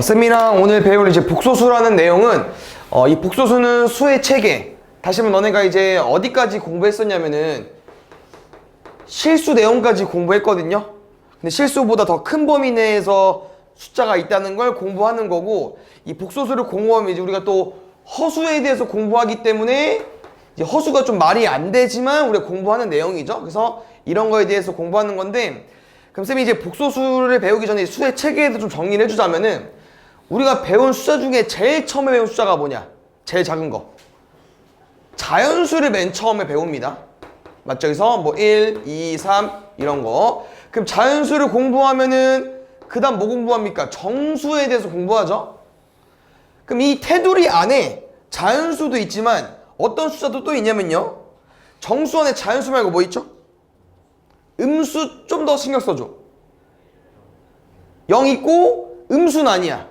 쌤이랑 오늘 배울 이제 복소수라는 내용은 이 복소수는 수의 체계. 다시 한번 너네가 이제 어디까지 공부했었냐면은 실수 내용까지 공부했거든요. 근데 실수보다 더 큰 범위 내에서 숫자가 있다는 걸 공부하는 거고, 이 복소수를 공부하면 이제 우리가 또 허수에 대해서 공부하기 때문에 이제 허수가 좀 말이 안 되지만 우리가 공부하는 내용이죠. 그래서 이런 거에 대해서 공부하는 건데, 그럼 쌤이 이제 복소수를 배우기 전에 수의 체계에도 좀 정리를 해주자면은, 우리가 배운 숫자 중에 제일 처음에 배운 숫자가 뭐냐? 제일 작은 거. 자연수를 맨 처음에 배웁니다. 맞죠? 그래서 뭐 1, 2, 3 이런 거. 그럼 자연수를 공부하면은 그 다음 뭐 공부합니까? 정수에 대해서 공부하죠? 그럼 이 테두리 안에 자연수도 있지만 어떤 숫자도 또 있냐면요, 정수 안에 자연수 말고 뭐 있죠? 음수 좀 더 신경 써줘. 0 있고 음수는 아니야.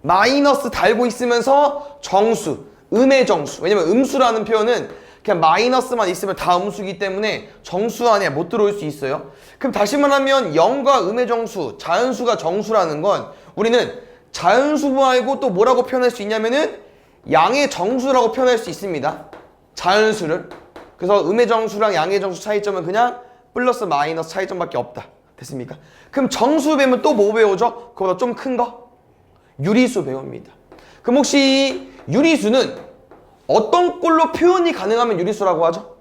마이너스 달고 있으면서 정수, 음의 정수. 왜냐면 음수라는 표현은 그냥 마이너스만 있으면 다 음수이기 때문에 정수 안에 못 들어올 수 있어요. 그럼 다시 말하면 0과 음의 정수, 자연수가 정수라는 건 우리는 자연수 말고 또 뭐라고 표현할 수 있냐면은 양의 정수라고 표현할 수 있습니다. 자연수를. 그래서 음의 정수랑 양의 정수 차이점은 그냥 플러스 마이너스 차이점밖에 없다. 됐습니까? 그럼 정수 배우면 또 뭐 배우죠? 그보다 좀 큰 거? 유리수 배웁니다. 그럼 혹시 유리수는 어떤 꼴로 표현이 가능하면 유리수라고 하죠?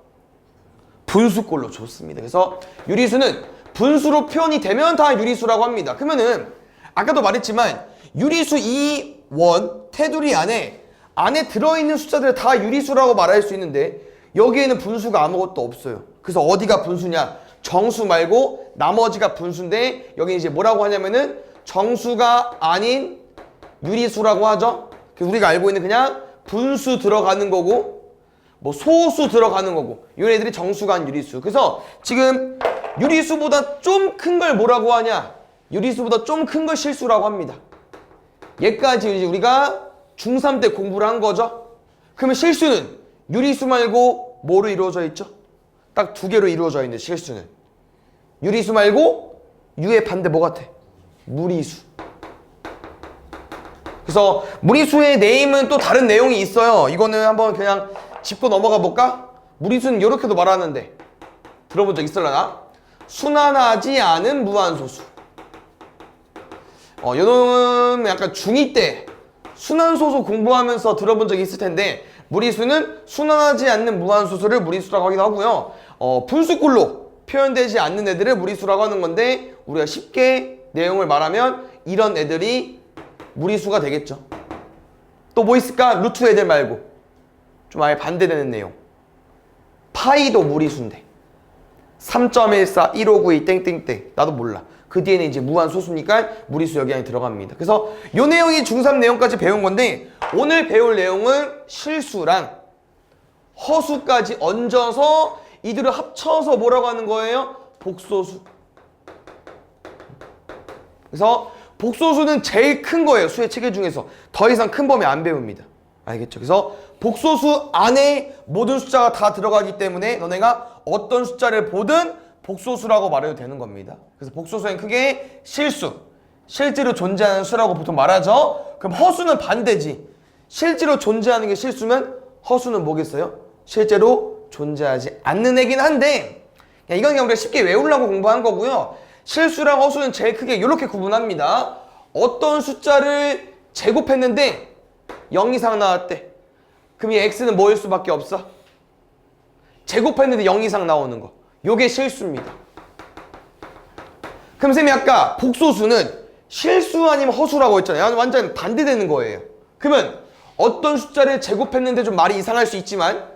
분수꼴로. 좋습니다. 그래서 유리수는 분수로 표현이 되면 다 유리수라고 합니다. 그러면은 아까도 말했지만 유리수 이 원 테두리 안에 들어있는 숫자들 다 유리수라고 말할 수 있는데 여기에는 분수가 아무것도 없어요. 그래서 어디가 분수냐? 정수 말고 나머지가 분수인데 여기 이제 뭐라고 하냐면은 정수가 아닌 유리수라고 하죠. 그래서 우리가 알고 있는 그냥 분수 들어가는 거고 뭐 소수 들어가는 거고, 이런 애들이 정수가 아닌 유리수. 그래서 지금 유리수보다 좀 큰 걸 뭐라고 하냐? 유리수보다 좀 큰 걸 실수라고 합니다. 얘까지 이제 우리가 중3 때 공부를 한 거죠. 그러면 실수는 유리수 말고 뭐로 이루어져 있죠? 딱 두 개로 이루어져 있는데 실수는 유리수 말고 유의 반대 뭐 같아? 무리수. 그래서 무리수의 네임은 또 다른 내용이 있어요. 이거는 한번 그냥 짚고 넘어가 볼까? 무리수는 이렇게도 말하는데 들어본 적 있을라나? 순환하지 않은 무한소수. 요놈은 약간 중2 때 순환소수 공부하면서 들어본 적이 있을 텐데, 무리수는 순환하지 않는 무한소수를 무리수라고 하기도 하고요. 분수꼴로 표현되지 않는 애들을 무리수라고 하는 건데, 우리가 쉽게 내용을 말하면 이런 애들이 무리수가 되겠죠. 또 뭐 있을까? 루트 애들 말고 좀 아예 반대되는 내용. 파이도 무리수인데 3.14, 1592 땡땡땡 나도 몰라. 그 뒤에는 이제 무한소수니까 무리수 여기 안에 들어갑니다. 그래서 요 내용이 중3 내용까지 배운 건데, 오늘 배울 내용은 실수랑 허수까지 얹어서 이들을 합쳐서 뭐라고 하는 거예요? 복소수. 그래서 복소수는 제일 큰 거예요. 수의 체계 중에서. 더 이상 큰 범위 안 배웁니다. 알겠죠? 그래서 복소수 안에 모든 숫자가 다 들어가기 때문에 너네가 어떤 숫자를 보든 복소수라고 말해도 되는 겁니다. 그래서 복소수는 크게 실수, 실제로 존재하는 수라고 보통 말하죠. 그럼 허수는 반대지. 실제로 존재하는 게 실수면 허수는 뭐겠어요? 실제로 존재하지 않는 애긴 한데, 이건 그냥 우리가 쉽게 외우려고 공부한 거고요. 실수랑 허수는 제일 크게 이렇게 구분합니다. 어떤 숫자를 제곱했는데 0 이상 나왔대. 그럼 이 x는 뭐일 수밖에 없어? 제곱했는데 0 이상 나오는 거. 요게 실수입니다. 그럼 쌤이 아까 복소수는 실수 아니면 허수라고 했잖아요. 완전 반대되는 거예요. 그러면 어떤 숫자를 제곱했는데 좀 말이 이상할 수 있지만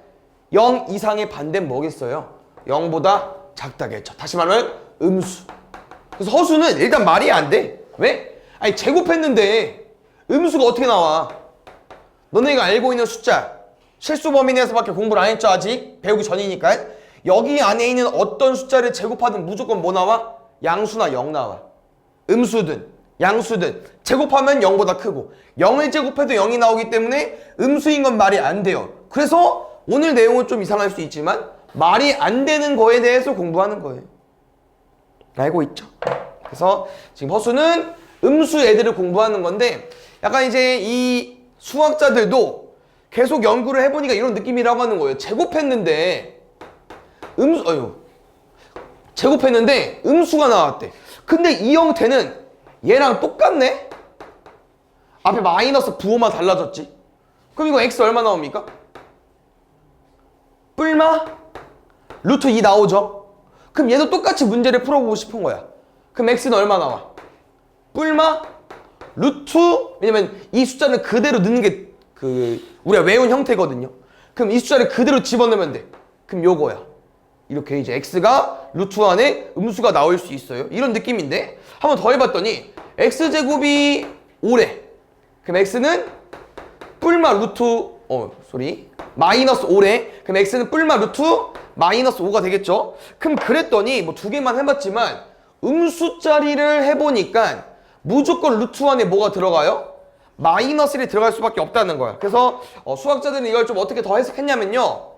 0 이상의 반대는 뭐겠어요? 0보다 작다겠죠. 다시 말하면 음수. 그래서 허수는 일단 말이 안 돼. 왜? 아니 제곱했는데 음수가 어떻게 나와? 너네가 알고 있는 숫자 실수 범위 내에서밖에 공부를 안 했죠. 아직 배우기 전이니까. 여기 안에 있는 어떤 숫자를 제곱하든 무조건 뭐 나와? 양수나 0 나와. 음수든 양수든 제곱하면 0보다 크고, 0을 제곱해도 0이 나오기 때문에 음수인 건 말이 안 돼요. 그래서 오늘 내용은 좀 이상할 수 있지만 말이 안 되는 거에 대해서 공부하는 거예요. 알고 있죠? 그래서 지금 허수는 음수 애들을 공부하는 건데 약간 이제 이 수학자들도 계속 연구를 해보니까 이런 느낌이라고 하는 거예요. 제곱했는데 음수가 나왔대. 근데 이 형태는 얘랑 똑같네? 앞에 마이너스 부호만 달라졌지? 그럼 이거 x 얼마 나옵니까? 뿔마 루트 2 나오죠? 그럼 얘도 똑같이 문제를 풀어보고 싶은 거야. 그럼 x는 얼마 나와? 뿔마 루트, 왜냐면 이 숫자는 그대로 넣는 게 우리가 외운 형태거든요. 그럼 이 숫자를 그대로 집어넣으면 돼. 그럼 요거야. 이렇게 이제 x가 루트 안에 음수가 나올 수 있어요. 이런 느낌인데 한번 더 해봤더니 x제곱이 5래. 그럼 x는 뿔마 루트 마이너스 5래. 그럼 x는 뿔마 루트 마이너스 5가 되겠죠. 그럼 그랬더니 뭐 두 개만 해봤지만 음수 자리를 해보니까 무조건 루트 안에 뭐가 들어가요? 마이너스 1이 들어갈 수밖에 없다는 거야. 그래서 수학자들은 이걸 좀 어떻게 더 해석했냐면요,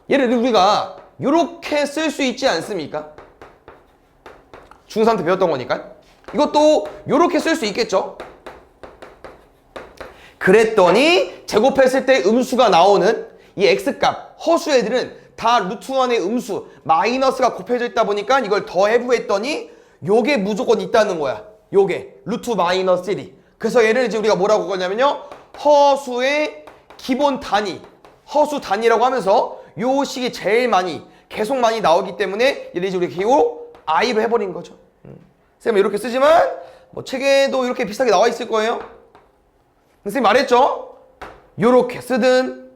얘를 우리가 이렇게 쓸 수 있지 않습니까? 중3 때 배웠던 거니까. 이것도 이렇게 쓸 수 있겠죠? 그랬더니 제곱했을 때 음수가 나오는 이 x값, 허수 애들은 다 루트 안에 음수 마이너스가 곱해져 있다 보니까 이걸 더 해부했더니 요게 무조건 있다는 거야. 요게 루트 마이너스 1이. 그래서 얘를 이제 우리가 뭐라고 하냐면요, 허수의 기본 단위, 허수 단위라고 하면서 요 식이 제일 많이, 계속 많이 나오기 때문에 얘를 이제 우리가 기호 i로 해버린 거죠. 선생님 이렇게 쓰지만 뭐 책에도 이렇게 비슷하게 나와 있을 거예요. 선생님 말했죠? 요렇게 쓰든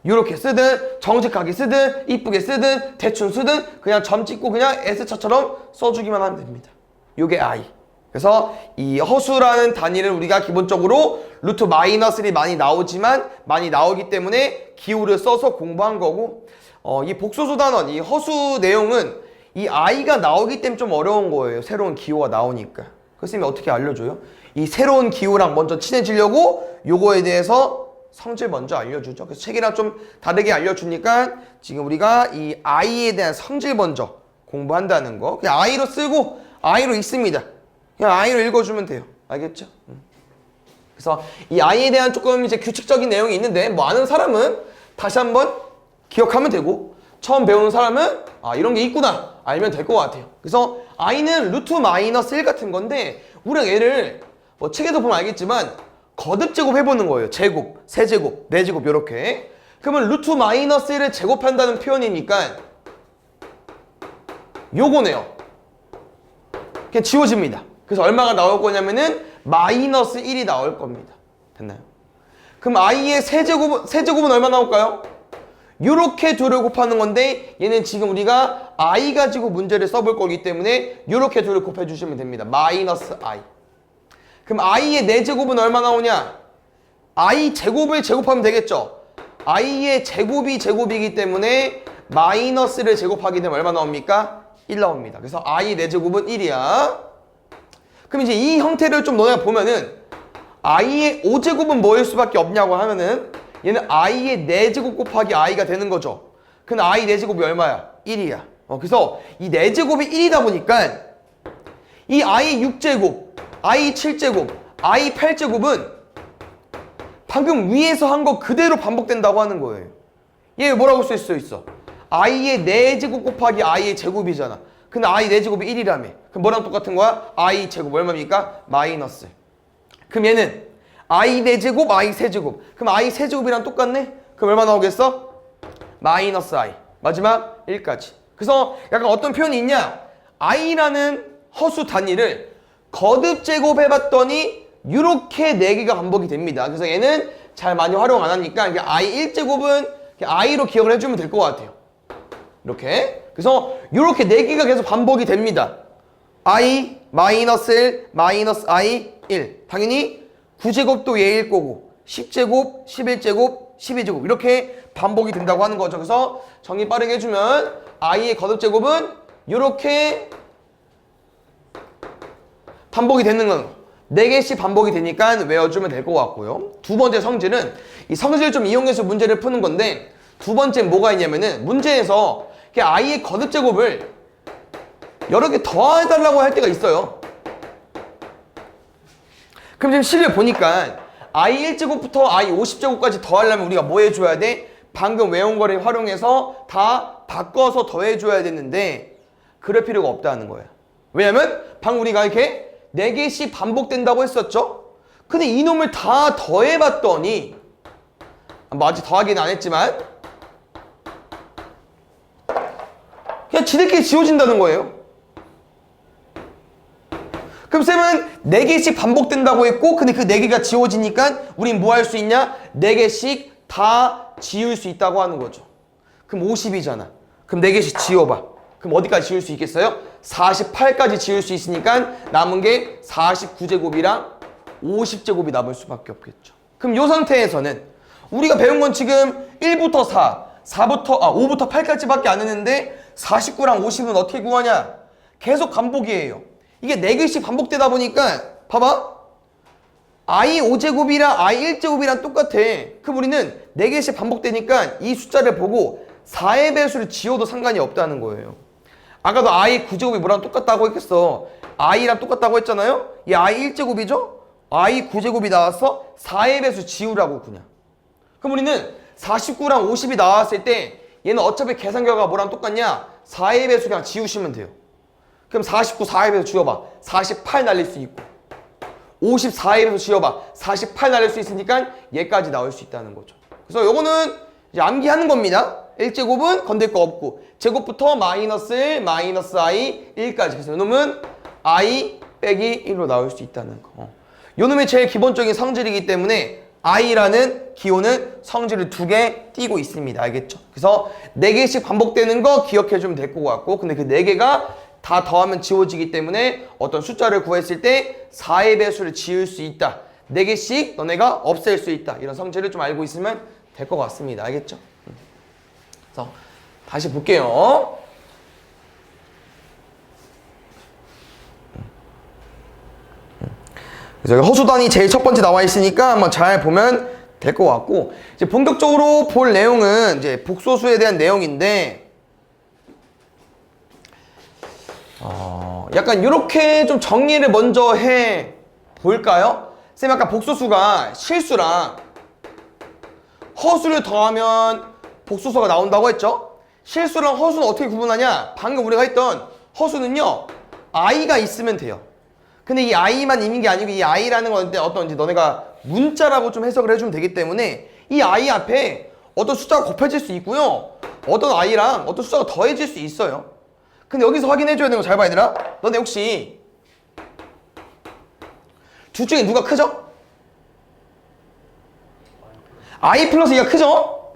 요렇게 쓰든 정직하게 쓰든 이쁘게 쓰든 대충 쓰든 그냥 점 찍고 그냥 S자처럼 써주기만 하면 됩니다. 요게 i. 그래서 이 허수라는 단위를 우리가 기본적으로 루트 마이너스 1이 많이 나오지만 많이 나오기 때문에 기호를 써서 공부한 거고, 이 복소수 단원, 이 허수 내용은 이 i가 나오기 때문에 좀 어려운 거예요. 새로운 기호가 나오니까. 선생님이 어떻게 알려줘요? 이 새로운 기호랑 먼저 친해지려고 요거에 대해서 성질 먼저 알려주죠. 그래서 책이랑 좀 다르게 알려주니까 지금 우리가 이 i에 대한 성질 먼저 공부한다는 거. 그냥 i로 쓰고 i로 읽습니다. 그냥 i로 읽어주면 돼요. 알겠죠? 그래서 이 i에 대한 조금 이제 규칙적인 내용이 있는데 뭐 아는 사람은 다시 한번 기억하면 되고, 처음 배우는 사람은 이런 게 있구나 알면 될 것 같아요. 그래서 i는 루트 마이너스 1 같은 건데 우리가 얘를 뭐 책에도 보면 알겠지만 거듭 제곱 해보는 거예요. 제곱, 세제곱, 네제곱 이렇게. 그러면 루트 마이너스 1을 제곱한다는 표현이니까 요거네요. 그냥 지워집니다. 그래서 얼마가 나올 거냐면은 마이너스 1이 나올 겁니다. 됐나요? 그럼 i의 세제곱은 얼마 나올까요? 요렇게 둘을 곱하는 건데 얘는 지금 우리가 i 가지고 문제를 써볼 거기 때문에 요렇게 둘을 곱해주시면 됩니다. 마이너스 i. 그럼 i의 4제곱은 얼마 나오냐? i 제곱을 제곱하면 되겠죠? i의 제곱이 제곱이기 때문에 마이너스를 제곱하게 되면 얼마 나옵니까? 1 나옵니다. 그래서 i 4제곱은 1이야. 그럼 이제 이 형태를 좀 너네 보면은 i의 5제곱은 뭐일 수밖에 없냐고 하면은 얘는 i의 4제곱 곱하기 i가 되는 거죠. 근데 i 4제곱이 얼마야? 1이야. 그래서 이 4제곱이 1이다 보니까 이 i 6제곱, i 7제곱, i 8제곱은 방금 위에서 한 거 그대로 반복된다고 하는 거예요. 얘 뭐라고 쓸 수 있어? i의 4제곱 곱하기 i의 제곱이잖아. 근데 i 4제곱이 1이라며. 그럼 뭐랑 똑같은 거야? i 제곱 얼마입니까? 마이너스. 그럼 얘는 i 4제곱, i 세제곱. 그럼 i 세제곱이랑 똑같네? 그럼 얼마 나오겠어? 마이너스 i. 마지막 1까지. 그래서 약간 어떤 표현이 있냐? i라는 허수 단위를 거듭 제곱해봤더니 이렇게 4개가 반복이 됩니다. 그래서 얘는 잘 많이 활용 안 하니까 i 1제곱은 i로 기억을 해주면 될 것 같아요. 이렇게. 그래서 이렇게 4개가 계속 반복이 됩니다. i, 마이너스 1, 마이너스 i, 1. 당연히 9제곱도 얘일 거고 10제곱, 11제곱, 12제곱 이렇게 반복이 된다고 하는 거죠. 그래서 정리 빠르게 해주면 i의 거듭 제곱은 이렇게 반복이 되는 건 4개씩 반복이 되니까 외워주면 될 것 같고요. 두 번째 성질은 이 성질을 좀 이용해서 문제를 푸는 건데, 두 번째 뭐가 있냐면은 문제에서 i의 거듭 제곱을 여러 개 더해달라고 할 때가 있어요. 그럼 지금 실을 보니까 i 1제곱부터 i 50제곱까지 더하려면 우리가 뭐 해줘야 돼? 방금 외운 거를 활용해서 다 바꿔서 더해줘야 되는데 그럴 필요가 없다는 거야. 왜냐면 방금 우리가 이렇게 4개씩 반복된다고 했었죠? 근데 이놈을 다 더해봤더니 뭐 아직 더하기는 안 했지만 그냥 지들끼리 지워진다는 거예요. 그럼 쌤은 4개씩 반복된다고 했고 근데 그 4개가 지워지니까 우린 뭐 할 수 있냐? 4개씩 다 지울 수 있다고 하는 거죠. 그럼 50이잖아. 그럼 4개씩 지워봐. 그럼 어디까지 지울 수 있겠어요? 48까지 지울 수 있으니까 남은 게 49제곱이랑 50제곱이 남을 수밖에 없겠죠. 그럼 이 상태에서는 우리가 배운 건 지금 1부터 4, 5부터 8까지밖에 안 했는데 49랑 50은 어떻게 구하냐? 계속 반복이에요. 이게 4개씩 반복되다 보니까 봐봐. i 5제곱이랑 i 1제곱이랑 똑같아. 그럼 우리는 4개씩 반복되니까 이 숫자를 보고 4의 배수를 지워도 상관이 없다는 거예요. 아까도 i 9제곱이 뭐랑 똑같다고 했겠어. i랑 똑같다고 했잖아요. 이 i 1제곱이죠? i 9제곱이 나와서 4의 배수 지우라고 그냥. 그럼 우리는 49랑 50이 나왔을 때 얘는 어차피 계산 결과가 뭐랑 똑같냐? 4의 배수 그냥 지우시면 돼요. 그럼 49 4의 배수 지워봐. 48 날릴 수 있고 54의 배수 지워봐. 48 날릴 수 있으니까 얘까지 나올 수 있다는 거죠. 그래서 요거는 이제 암기하는 겁니다. 1제곱은 건들 거 없고 제곱부터 마이너스 1, 마이너스 i, 1까지. 그래서 요놈은 i 빼기 1로 나올 수 있다는 거. 요놈이 제일 기본적인 성질이기 때문에 i라는 기호는 성질을 2개 띄고 있습니다. 알겠죠? 그래서 4개씩 반복되는 거 기억해주면 될 것 같고 근데 그 4개가 다 더하면 지워지기 때문에 어떤 숫자를 구했을 때 4의 배수를 지울 수 있다. 4개씩 너네가 없앨 수 있다. 이런 성질을 좀 알고 있으면 될 것 같습니다. 알겠죠? 그래서 다시 볼게요. 그래서 허수단이 제일 첫 번째 나와 있으니까 한번 잘 보면 될 것 같고 이제 본격적으로 볼 내용은 이제 복소수에 대한 내용인데 약간 이렇게 좀 정리를 먼저 해 볼까요? 쌤 아까 복소수가 실수랑 허수를 더하면 복소수가 나온다고 했죠? 실수랑 허수는 어떻게 구분하냐? 방금 우리가 했던 허수는요 i가 있으면 돼요. 근데 이 i만 있는 게 아니고 이 i라는 건데 어떤 이제 너네가 문자라고 좀 해석을 해주면 되기 때문에 이 i 앞에 어떤 숫자가 곱해질 수 있고요 어떤 i랑 어떤 숫자가 더해질 수 있어요. 근데 여기서 확인해줘야 되는 거 잘 봐 얘들아. 너네 혹시 둘 중에 누가 크죠? i 플러스 2가 크죠?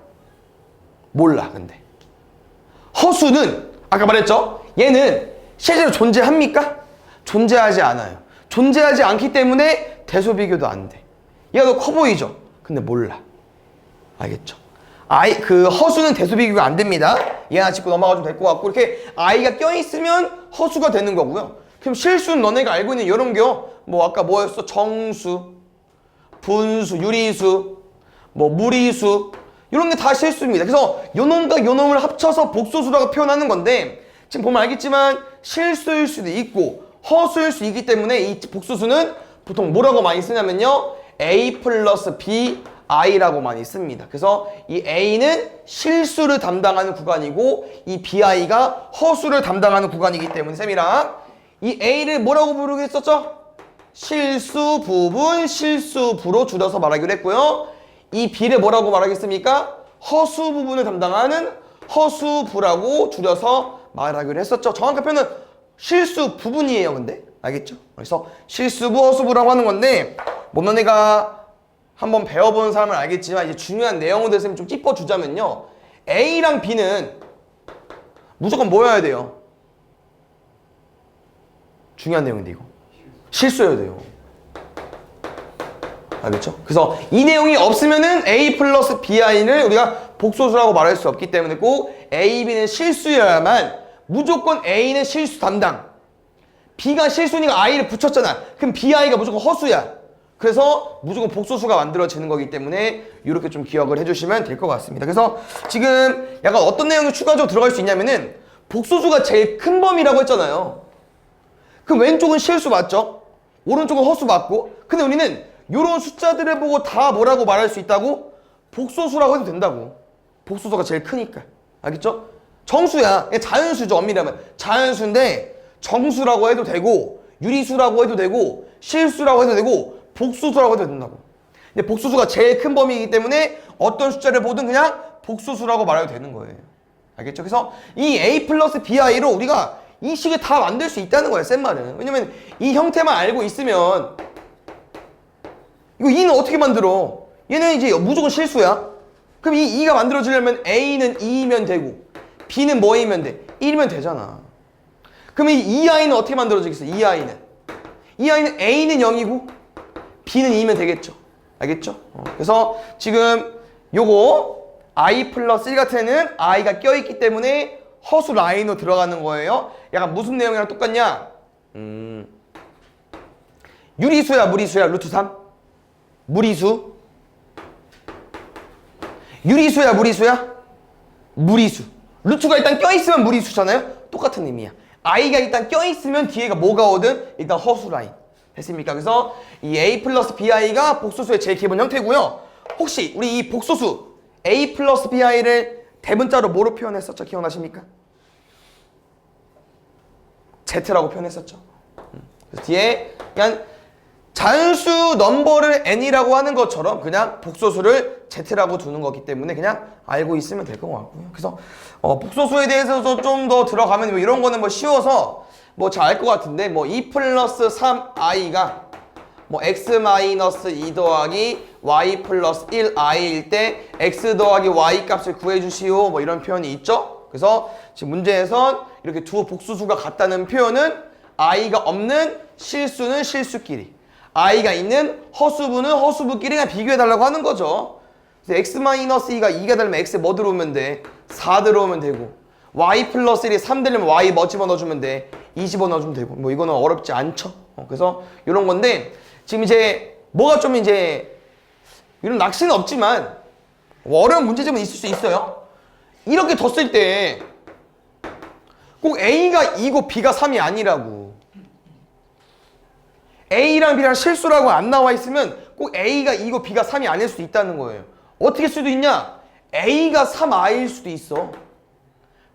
몰라. 근데 허수는 아까 말했죠? 얘는 실제로 존재합니까? 존재하지 않아요. 존재하지 않기 때문에 대소 비교도 안 돼. 얘가 더 커 보이죠? 근데 몰라. 알겠죠? 그 허수는 대소 비교가 안 됩니다. 얘 하나 짚고 넘어가도 될 것 같고 이렇게 i가 껴있으면 허수가 되는 거고요. 그럼 실수는 너네가 알고 있는 이런 거 뭐 아까 뭐였어? 정수, 분수, 유리수, 뭐 무리수 이런 게 다 실수입니다. 그래서 요놈과 요놈을 합쳐서 복소수라고 표현하는 건데 지금 보면 알겠지만 실수일 수도 있고 허수일 수 있기 때문에 이 복소수는 보통 뭐라고 많이 쓰냐면요 a 플러스 b i라고 많이 씁니다. 그래서 이 a는 실수를 담당하는 구간이고 이 bi가 허수를 담당하는 구간이기 때문에 쌤이랑 이 a를 뭐라고 부르겠었죠? 실수 부분, 실수부로 줄여서 말하기로 했고요. 이 b를 뭐라고 말하겠습니까? 허수 부분을 담당하는 허수부라고 줄여서 말하기로 했었죠. 정확한 표현은 실수 부분이에요. 근데 알겠죠? 그래서 실수부, 허수부라고 하는 건데 뭐 너네가 한번 배워본 사람은 알겠지만 이제 중요한 내용을 쌤이 좀 짚어주자면요 A랑 B는 무조건 뭐여야 돼요? 중요한 내용인데 이거 실수여야 돼요. 알겠죠? 그래서 이 내용이 없으면은 A 플러스 BI를 우리가 복소수라고 말할 수 없기 때문에 꼭 A, B는 실수여야만 무조건 A는 실수 담당 B가 실수니까 I를 붙였잖아. 그럼 BI가 무조건 허수야. 그래서 무조건 복소수가 만들어지는 거기 때문에 이렇게 좀 기억을 해주시면 될 것 같습니다. 그래서 지금 약간 어떤 내용이 추가적으로 들어갈 수 있냐면은 복소수가 제일 큰 범위라고 했잖아요. 그럼 왼쪽은 실수 맞죠? 오른쪽은 허수 맞고. 근데 우리는 요런 숫자들을 보고 다 뭐라고 말할 수 있다고? 복소수라고 해도 된다고. 복소수가 제일 크니까. 알겠죠? 정수야. 자연수죠. 엄밀히 하면. 자연수인데 정수라고 해도 되고 유리수라고 해도 되고 실수라고 해도 되고 복소수라고 해도 된다고. 근데 복소수가 제일 큰 범위이기 때문에 어떤 숫자를 보든 그냥 복소수라고 말해도 되는 거예요. 알겠죠? 그래서 이 a 플러스 bi로 우리가 이 식을 다 만들 수 있다는 거예요. 센 말은. 왜냐면 이 형태만 알고 있으면 이거 2는 어떻게 만들어? 얘는 이제 무조건 실수야. 그럼 이 2가 만들어지려면 a는 2이면 되고 b는 뭐이면 돼? 1이면 되잖아. 그럼 이 2i는 어떻게 만들어지겠어? 2i는 a는 0이고 b는 2면 되겠죠. 알겠죠? 그래서 지금 요거 i 플러스 1 같은 애는 i가 껴있기 때문에 허수 라인으로 들어가는 거예요. 약간 무슨 내용이랑 똑같냐? 유리수야 무리수야? 루트 3? 무리수? 유리수야 무리수야? 무리수. 루트가 일단 껴있으면 무리수잖아요? 똑같은 의미야. i가 일단 껴있으면 뒤에가 뭐가 오든 일단 허수 라인. 됐습니까? 그래서 이 a 플러스 bi가 복소수의 제일 기본 형태고요. 혹시 우리 이 복소수 a 플러스 bi를 대문자로 뭐로 표현했었죠? 기억나십니까? z라고 표현했었죠. 그래서 뒤에 그냥 자연수 넘버를 n이라고 하는 것처럼 그냥 복소수를 z라고 두는 거기 때문에 그냥 알고 있으면 될 것 같고요. 그래서 복소수에 대해서도 좀 더 들어가면 뭐 이런 거는 뭐 쉬워서 뭐 잘 알 것 같은데 뭐 2 플러스 3i가 뭐 x 마이너스 2 더하기 y 플러스 1i일 때 x 더하기 y 값을 구해주시오 뭐 이런 표현이 있죠. 그래서 지금 문제에선 이렇게 두 복수수가 같다는 표현은 i가 없는 실수는 실수끼리, i가 있는 허수부는 허수부끼리 그냥 비교해달라고 하는 거죠. 그래서 x 마이너스 2가 2가 되려면 x에 뭐 들어오면 돼? 4 들어오면 되고 y 플러스 1이 3 되려면 y 뭐 집어넣어주면 돼? 2 집어넣어주면 되고 뭐 이거는 어렵지 않죠. 그래서 이런 건데 지금 이제 뭐가 좀 이제 이런 낚시는 없지만 어려운 문제점은 있을 수 있어요. 이렇게 뒀을 때 꼭 A가 2고 B가 3이 아니라고. A랑 B랑 실수라고 안 나와 있으면 꼭 A가 2고 B가 3이 아닐 수도 있다는 거예요. 어떻게 수도 있냐? A가 3i일 수도 있어.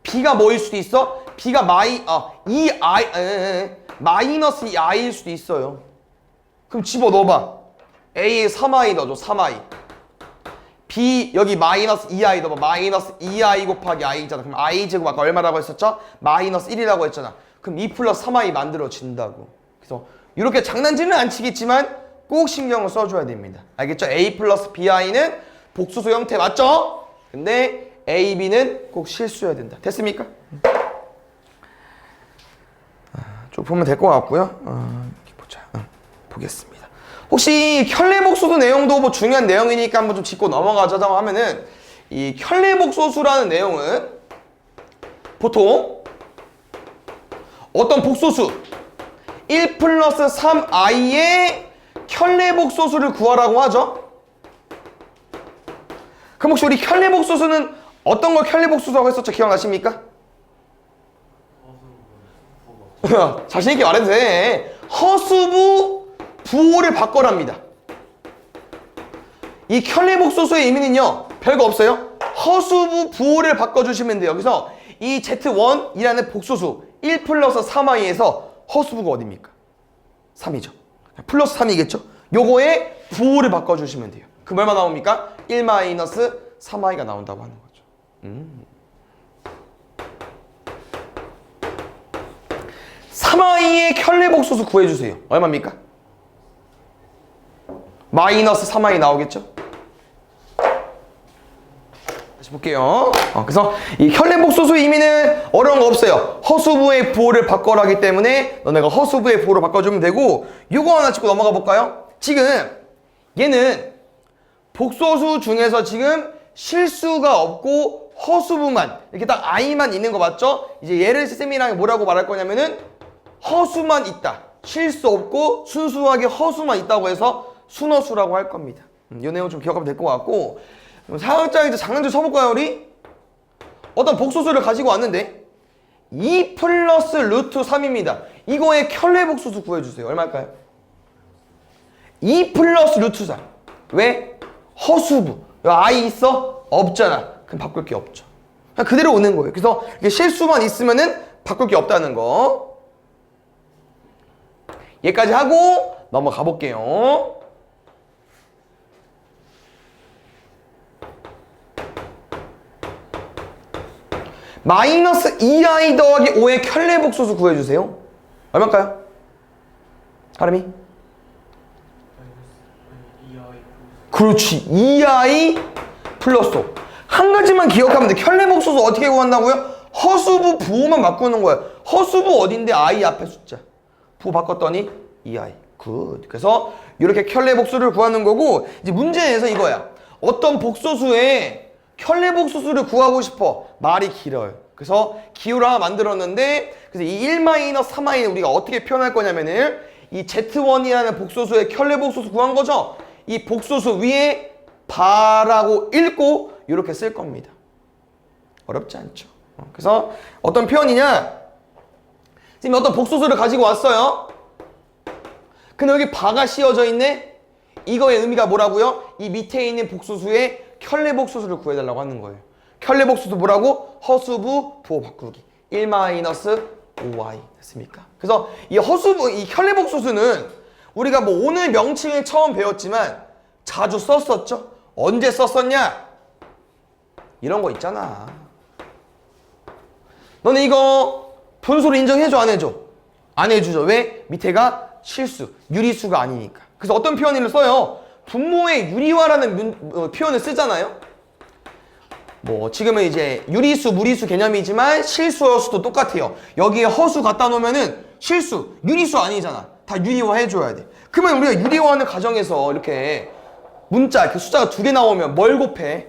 B가 뭐일 수도 있어? B가 마이너스 2i일 수도 있어요. 그럼 집어넣어봐. A에 3i 넣어줘. 3i. B 여기 마이너스 2i 넣어봐. 마이너스 2i 곱하기 i잖아. 그럼 i 제곱 아까 얼마라고 했었죠? 마이너스 1이라고 했잖아. 그럼 2 플러스 3i 만들어진다고. 그래서 이렇게 장난질은 안 치겠지만 꼭 신경을 써줘야 됩니다. 알겠죠? A 플러스 bi는 복수수 형태 맞죠? 근데 A, B는 꼭 실수해야 된다. 됐습니까? 쭉 보면 될 것 같고요. 보자. 보겠습니다. 혹시 켤레복소수 내용도 뭐 중요한 내용이니까 한번 좀 짚고 넘어가자고 하면은 이 켤레복소수라는 내용은 보통 어떤 복소수 1 플러스 3i의 켤레복소수를 구하라고 하죠. 그럼 혹시 우리 켤레복소수는 어떤 걸 켤레복소수라고 했었죠? 기억나십니까? 자신있게 말해도 돼. 허수부 부호를 바꿔랍니다. 이 켤레복소수의 의미는요 별거 없어요. 허수부 부호를 바꿔주시면 돼요. 그래서 이 Z1이라는 복소수 1 플러스 3i에서 허수부가 어딥니까? 3이죠. 플러스 3이겠죠? 요거에 부호를 바꿔주시면 돼요. 그럼 얼마 나옵니까? 1 마이너스 3i가 나온다고 하는 거죠. 3i의 켤레복소수 구해주세요. 얼마입니까? 마이너스 3i 나오겠죠? 다시 볼게요. 그래서 이 켤레복소수의 의미는 어려운 거 없어요. 허수부의 부호를 바꿔라 하기 때문에 너네가 허수부의 부호로 바꿔주면 되고, 요거 하나 짚고 넘어가 볼까요? 지금 얘는 복소수 중에서 지금 실수가 없고 허수부만 이렇게 딱 i만 있는 거 맞죠? 이제 얘를 쌤이랑 뭐라고 말할 거냐면은 허수만 있다. 실수 없고 순수하게 허수만 있다고 해서 순허수라고 할 겁니다. 이 내용 좀 기억하면 될 것 같고, 살짝 이제 장난 좀 쳐볼까요, 우리? 어떤 복소수를 가지고 왔는데 2 플러스 루트 3입니다. 이거의 켤레복소수 구해주세요. 얼마일까요? 2 플러스 루트 3. 왜? 허수부. 여기 i 있어? 없잖아. 그럼 바꿀 게 없죠. 그냥 그대로 오는 거예요. 그래서 이게 실수만 있으면은 바꿀 게 없다는 거. 얘까지 하고 넘어가 볼게요. 마이너스 2i 더하기 5의 켤레복소수 구해주세요. 얼마일까요? 하람이? 그렇지. 2i 플러스 5. 한 가지만 기억하면 돼. 켤레복소수 어떻게 구한다고요? 허수부 부호만 바꾸는 거야. 허수부 어딘데? i 앞에 숫자. 부호 바꿨더니 2i. 굿. 그래서 이렇게 켤레복수를 구하는 거고, 이제 문제에서 이거야. 어떤 복소수에 켤레복소수를 구하고 싶어. 말이 길어요. 그래서 기호를 하나 만들었는데, 그래서 이 1-3i는 우리가 어떻게 표현할 거냐면은 이 Z1이라는 복소수의 켤레복소수 구한 거죠. 이 복소수 위에 바라고 읽고 이렇게 쓸 겁니다. 어렵지 않죠. 그래서 어떤 표현이냐, 지금 어떤 복소수를 가지고 왔어요. 근데 여기 바가 씌워져 있네. 이거의 의미가 뭐라고요? 이 밑에 있는 복소수의 켤레복소수를 구해달라고 하는 거예요. 켤레복소수 뭐라고? 허수부 부호 바꾸기. 1-5i 됐습니까? 그래서 이 허수부, 이 켤레복소수는 우리가 뭐 오늘 명칭을 처음 배웠지만 자주 썼었죠? 언제 썼었냐? 이런 거 있잖아. 너네 이거 분수로 인정해줘, 안 해줘? 안 해주죠. 왜? 밑에가 실수, 유리수가 아니니까. 그래서 어떤 표현을 써요? 분모의 유리화라는 표현을 쓰잖아요. 뭐 지금은 이제 유리수, 무리수 개념이지만 실수, 허수도 똑같아요. 여기에 허수 갖다 놓으면은 실수, 유리수 아니잖아. 다 유리화 해줘야 돼. 그러면 우리가 유리화하는 과정에서 이렇게 문자, 이렇게 숫자가 2개 나오면 뭘 곱해?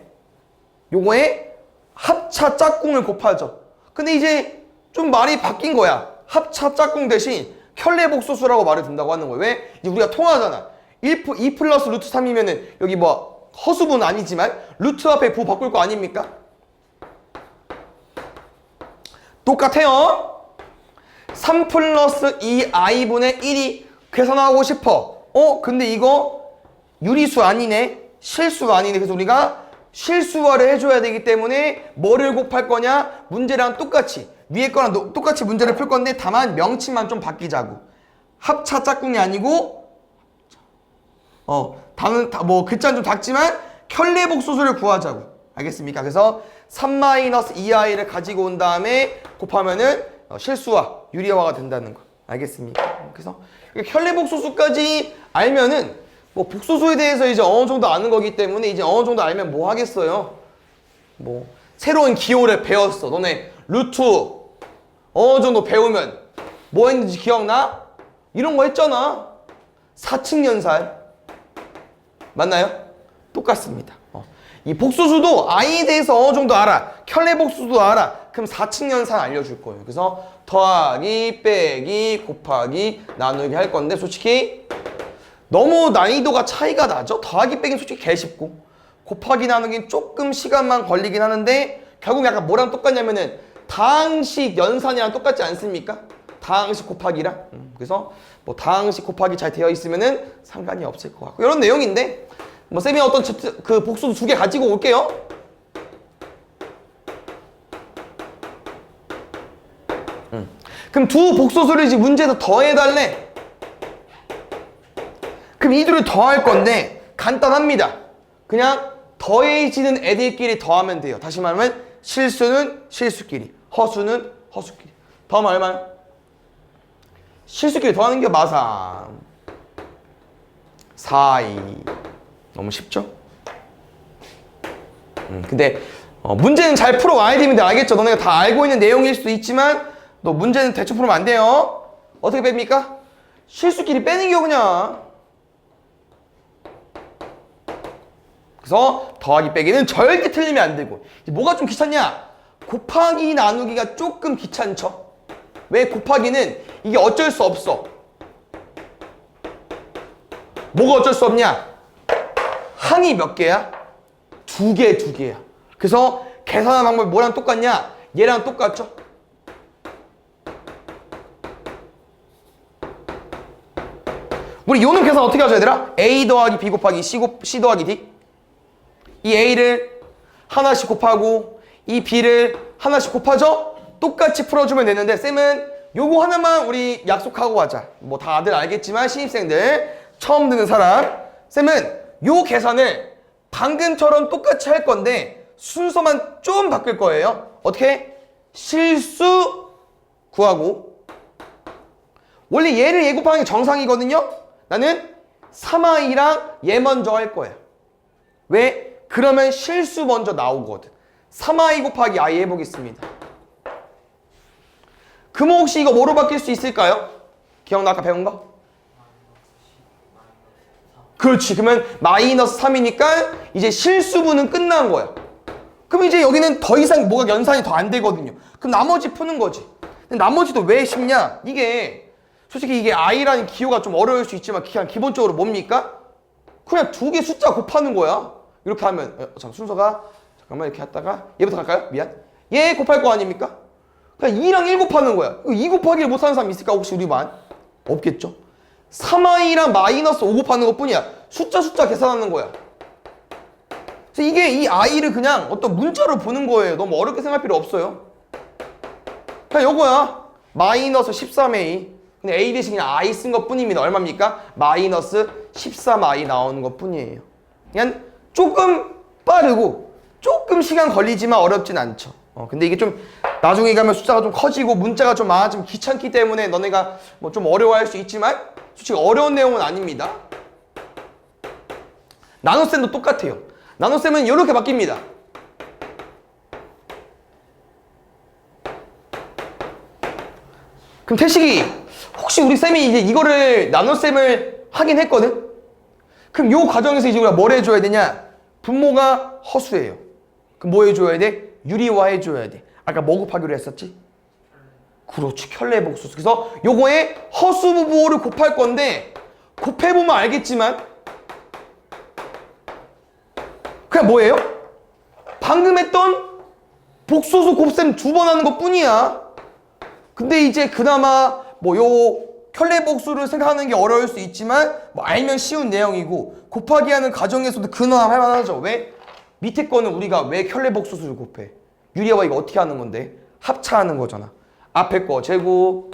요거에 합차 짝꿍을 곱하죠. 근데 이제 좀 말이 바뀐 거야. 합차 짝꿍 대신 켤레복소수라고 말을 든다고 하는 거예요. 왜? 이제 우리가 통하잖아. 2 플러스 루트 3이면은 여기 뭐 허수부는 아니지만 루트 앞에 부 바꿀 거 아닙니까? 똑같아요. 3 플러스 2i분의 1이 계산하고 싶어. 근데 이거 유리수 아니네. 실수가 아니네. 그래서 우리가 실수화를 해줘야 되기 때문에 뭐를 곱할 거냐? 문제랑 똑같이 위에 거랑 똑같이 문제를 풀 건데 다만 명칭만 좀 바뀌자고. 합차 짝꿍이 아니고 다는 뭐 글자는 좀 작지만 켤레복소수를 구하자고. 알겠습니까? 그래서 3-2i를 가지고 온 다음에 곱하면은 실수화, 유리화가 된다는 거. 알겠습니까? 그래서 켤레복소수까지 알면은 뭐 복소수에 대해서 이제 어느 정도 아는 거기 때문에 이제 어느 정도 알면 뭐 하겠어요? 뭐 새로운 기호를 배웠어. 너네 루트 어느 정도 배우면 뭐 했는지 기억나? 이런 거 했잖아. 사칙연살. 맞나요? 똑같습니다. 이 복소수도 i에 대해서 어느 정도 알아. 켤레복소수도 알아. 그럼 사칙연산 알려줄 거예요. 그래서 더하기, 빼기, 곱하기, 나누기 할 건데 솔직히 너무 난이도가 차이가 나죠? 더하기, 빼기는 솔직히 개 쉽고 곱하기, 나누기는 조금 시간만 걸리긴 하는데 결국 약간 뭐랑 똑같냐면은 다항식 연산이랑 똑같지 않습니까? 다항식 곱하기랑. 그래서 뭐 다항식 곱하기 잘 되어 있으면은 상관이 없을 것 같고 이런 내용인데 뭐 쌤이 어떤 그 복소수 2개 가지고 올게요. 그럼 두 복소수를 이제 문제에서 더해달래. 그럼 이 둘을 더할 건데 간단합니다. 그냥 더해지는 애들끼리 더하면 돼요. 다시 말하면 실수는 실수끼리, 허수는 허수끼리. 더하면 얼마야? 실수끼리 더하는 게 마삼 4-2. 너무 쉽죠? 근데 문제는 잘 풀어와야 됩니다. 알겠죠? 너네가 다 알고 있는 내용일 수도 있지만 너 문제는 대충 풀으면 안 돼요. 어떻게 뺍니까? 실수끼리 빼는 게 그냥. 그래서 더하기 빼기는 절대 틀리면 안 되고. 뭐가 좀 귀찮냐? 곱하기 나누기가 조금 귀찮죠? 왜? 곱하기는 이게 어쩔 수 없어. 뭐가 어쩔 수 없냐? 항이 몇 개야? 2개, 2개야. 그래서 계산하는 방법이 뭐랑 똑같냐? 얘랑 똑같죠? 우리 요놈 계산 어떻게 하죠 얘들아? A 더하기 B 곱하기 C 더하기 D. 이 A를 하나씩 곱하고 이 B를 하나씩 곱하죠? 똑같이 풀어주면 되는데 쌤은 요거 하나만 우리 약속하고 가자. 뭐 다들 알겠지만 신입생들 처음 듣는 사람 쌤은 요 계산을 방금처럼 똑같이 할 건데 순서만 좀 바뀔 거예요. 어떻게? 실수 구하고 원래 얘를 얘 곱하는 게 정상이거든요. 나는 3i랑 얘 먼저 할 거야. 왜? 그러면 실수 먼저 나오거든. 3i 곱하기 i 해보겠습니다. 그럼 혹시 이거 뭐로 바뀔 수 있을까요? 기억나 아까 배운 거? 그렇지. 그러면 마이너스 3이니까 이제 실수분은 끝난 거야. 그럼 이제 여기는 더 이상 뭐가 연산이 더 안 되거든요. 그럼 나머지 푸는 거지. 근데 나머지도 왜 쉽냐? 이게 솔직히 이게 i라는 기호가 좀 어려울 수 있지만 그냥 기본적으로 뭡니까? 그냥 두 개 숫자 곱하는 거야. 이렇게 하면 잠깐 순서가 잠깐만 이렇게 했다가 얘부터 갈까요? 미안. 얘 곱할 거 아닙니까? 그냥 2랑 1 곱하는 거야. 2 곱하기를 못하는 사람 있을까? 혹시 우리만? 없겠죠? 3i랑 마이너스 5 곱하는 것 뿐이야. 숫자 계산하는 거야. 그래서 이게 이 i를 그냥 어떤 문자로 보는 거예요. 너무 어렵게 생각할 필요 없어요. 그냥 요거야. 마이너스 13a. 근데 a 대신 그냥 i 쓴 것 뿐입니다. 얼마입니까? 마이너스 13i 나오는 것 뿐이에요. 그냥 조금 빠르고 조금 시간 걸리지만 어렵진 않죠. 근데 이게 좀 나중에 가면 숫자가 좀 커지고 문자가 좀 많아지면 귀찮기 때문에 너네가 뭐 좀 어려워할 수 있지만 솔직히 어려운 내용은 아닙니다. 나눗셈도 똑같아요. 나눗셈은 이렇게 바뀝니다. 그럼 태식이 혹시 우리 쌤이 이제 이거를 나눗셈을 하긴 했거든? 그럼 요 과정에서 이제 우리가 뭘 해줘야 되냐? 분모가 허수예요. 그럼 뭐 해줘야 돼? 유리화 해줘야 돼. 아까 뭐 곱하기로 했었지? 그렇지. 켤레복수. 그래서 요거에 허수 부호를 곱할 건데 곱해보면 알겠지만 그냥 뭐예요? 방금 했던 복소수 곱셈 2번 하는 것 뿐이야. 근데 이제 그나마 뭐 요 켤레복수를 생각하는 게 어려울 수 있지만 뭐 알면 쉬운 내용이고 곱하기 하는 과정에서도 그나마 할만하죠. 왜? 밑에 거는 우리가 왜 켤레복수수를 곱해? 유리화 이거 어떻게 하는 건데? 합차하는 거잖아. 앞에 거 제곱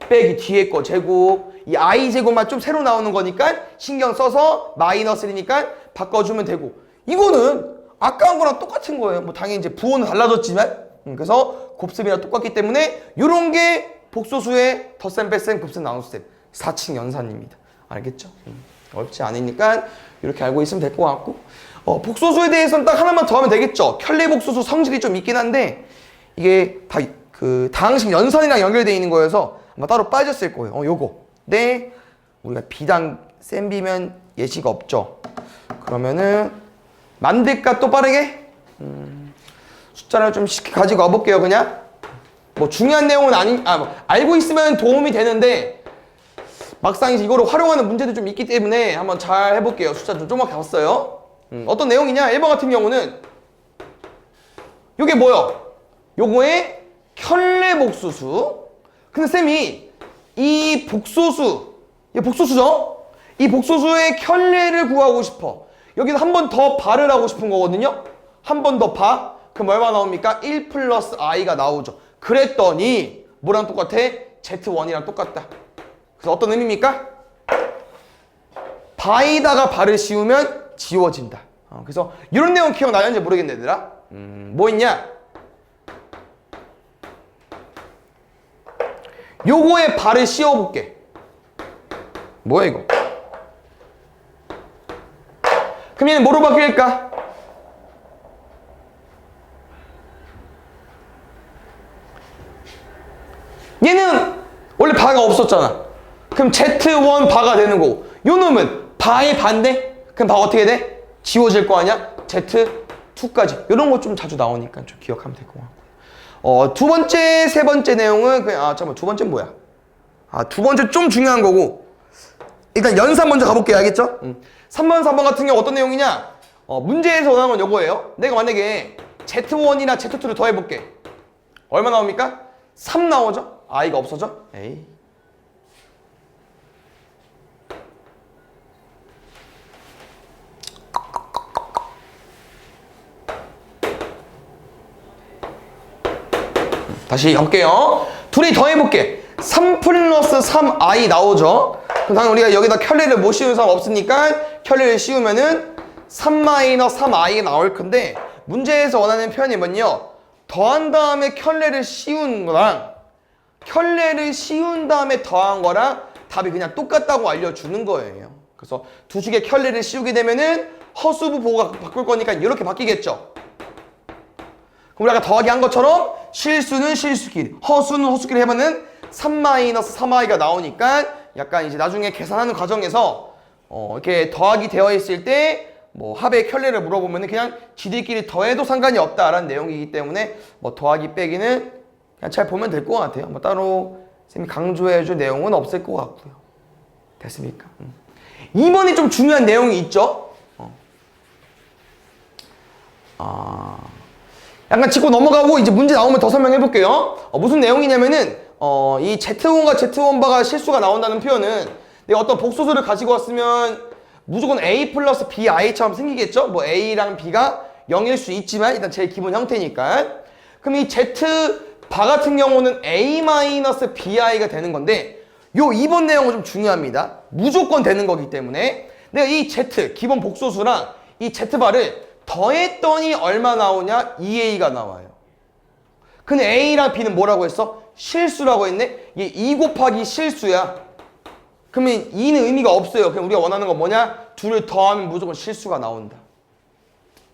빼기 뒤에 거 제곱 이 i 제곱만 좀 새로 나오는 거니까 신경 써서 마이너스 1이니까 바꿔주면 되고 이거는 아까 한 거랑 똑같은 거예요. 뭐 당연히 이제 부호는 달라졌지만 그래서 곱셈이랑 똑같기 때문에 요런 게 복소수의 덧셈, 뺄셈, 곱셈, 나눗셈 4층 연산입니다. 알겠죠? 어렵지 않으니까 이렇게 알고 있으면 될 것 같고 복소수에 대해서는 딱 하나만 더 하면 되겠죠. 켤레복소수 성질이 좀 있긴 한데 이게 다 그 다항식 연산이랑 연결되어 있는 거여서 아마 따로 빠졌을 거예요. 요거. 네. 우리가 비당 센 비면 예시가 없죠. 그러면은 만들까 또 빠르게? 숫자를 좀 쉽게 가지고 와볼게요. 그냥 뭐 중요한 내용은 뭐 알고 있으면 도움이 되는데 막상 이제 이거를 활용하는 문제도 좀 있기 때문에 한번 잘 해볼게요. 숫자 좀 조금밖에 없어요. 어떤 내용이냐? 1번 같은 경우는 요게 뭐요? 요거의 켤레복수수. 근데 쌤이 이 복소수, 이게 복소수죠? 이 복소수의 켤레를 구하고 싶어. 여기서 한 번 더 발을 하고 싶은 거거든요. 한 번 더 바. 그럼 얼마 나옵니까? 1 플러스 i가 나오죠. 그랬더니 뭐랑 똑같아? Z1이랑 똑같다. 그래서 어떤 의미입니까? 바에다가 발을 씌우면 지워진다. 그래서 이런 내용 기억나는지 모르겠네 얘들아. 뭐 있냐? 요거에 발을 씌워볼게. 뭐야 이거? 그럼 얘는 뭐로 바뀔까? 얘는 원래 바가 없었잖아. 그럼 Z1 바가 되는 거고 요 놈은 바의 반대? 그럼 바가 어떻게 돼? 지워질 거 아니야? Z2까지 이런 거 좀 자주 나오니까 좀 기억하면 될 것 같고 두 번째, 세 번째 내용은 그냥 잠깐만 두 번째는 뭐야? 두 번째 좀 중요한 거고 일단 연산 먼저 가볼게요. 알겠죠? 3번, 4번 같은 경우 어떤 내용이냐? 문제에서 원하는 건 요거예요. 내가 만약에 Z1이나 Z2를 더해볼게. 얼마 나옵니까? 3 나오죠? i가 없어져? 에이. 다시 해볼게요. 둘이 더해볼게. 3 플러스 3i 나오죠. 그럼 당연히 우리가 여기다 켤레를 못 씌우는 사람 없으니까 켤레를 씌우면은 3 마이너스 3i가 나올 건데, 문제에서 원하는 표현이 뭐냐, 더한 다음에 켤레를 씌운 거랑 켤레를 씌운 다음에 더한 거랑 답이 그냥 똑같다고 알려주는 거예요. 그래서 두 식의 켤레를 씌우게 되면은 허수부 보호가 바꿀 거니까 이렇게 바뀌겠죠. 그럼 우리가 더하기 한 것처럼 실수는 실수끼리, 허수는 허수끼리 해보면 3 마이너스 3i가 나오니까 약간 이제 나중에 계산하는 과정에서 이렇게 더하기 되어 있을 때 뭐 합의 켤레를 물어보면 그냥 지들끼리 더해도 상관이 없다라는 내용이기 때문에 뭐 더하기 빼기는 그냥 잘 보면 될 것 같아요. 뭐 따로 쌤이 강조해줄 내용은 없을 것 같고요. 됐습니까? 2번이 좀 중요한 내용이 있죠. 약간 짚고 넘어가고 이제 문제 나오면 더 설명해 볼게요. 무슨 내용이냐면은 이 Z1과 Z1바가 실수가 나온다는 표현은 내가 어떤 복소수를 가지고 왔으면 무조건 A 플러스 BI처럼 생기겠죠? 뭐 A랑 B가 0일 수 있지만 일단 제일 기본 형태니까. 그럼 이 Z바 같은 경우는 A 마이너스 BI가 되는 건데 요 2번 내용은 좀 중요합니다. 무조건 되는 거기 때문에 내가 이 Z 기본 복소수랑 이 Z바를 더했더니 얼마 나오냐? 2A가 나와요. 근데 A랑 B는 뭐라고 했어? 실수라고 했네? 이게 2 곱하기 실수야. 그러면 2는 의미가 없어요. 그냥 우리가 원하는 건 뭐냐? 둘을 더하면 무조건 실수가 나온다.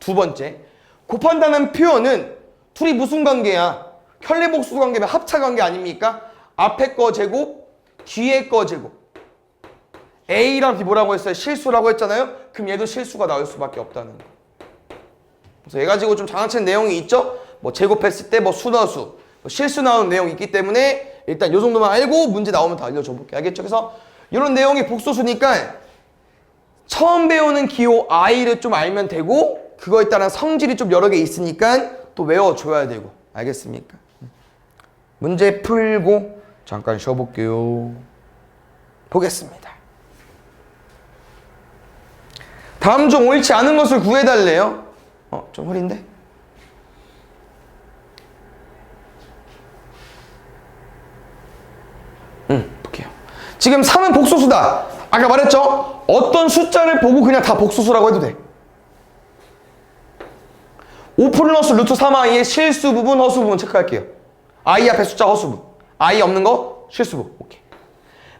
두 번째, 곱한다는 표현은 둘이 무슨 관계야? 켤레복수 관계면 합차 관계 아닙니까? 앞에 거 제곱, 뒤에 거 제곱. A랑 B 뭐라고 했어요? 실수라고 했잖아요? 그럼 얘도 실수가 나올 수밖에 없다는 거. 그래서 얘 가지고 좀 장난치는 내용이 있죠? 뭐 제곱했을 때 뭐 수너수, 뭐 실수 나오는 내용이 있기 때문에 일단 요 정도만 알고 문제 나오면 다 알려줘 볼게. 알겠죠? 그래서 이런 내용이 복소수니까 처음 배우는 기호 I를 좀 알면 되고 그거에 따른 성질이 좀 여러 개 있으니까 또 외워줘야 되고. 알겠습니까? 문제 풀고 잠깐 쉬어볼게요. 보겠습니다. 다음 중 옳지 않은 것을 구해달래요. 좀 흐린데? 볼게요. 지금 3은 복소수다. 아까 말했죠? 어떤 숫자를 보고 그냥 다 복소수라고 해도 돼. 5 플러스 루트 3i의 실수 부분, 허수 부분 체크할게요. i 앞에 숫자 허수부. i 없는 거 실수부. 오케이.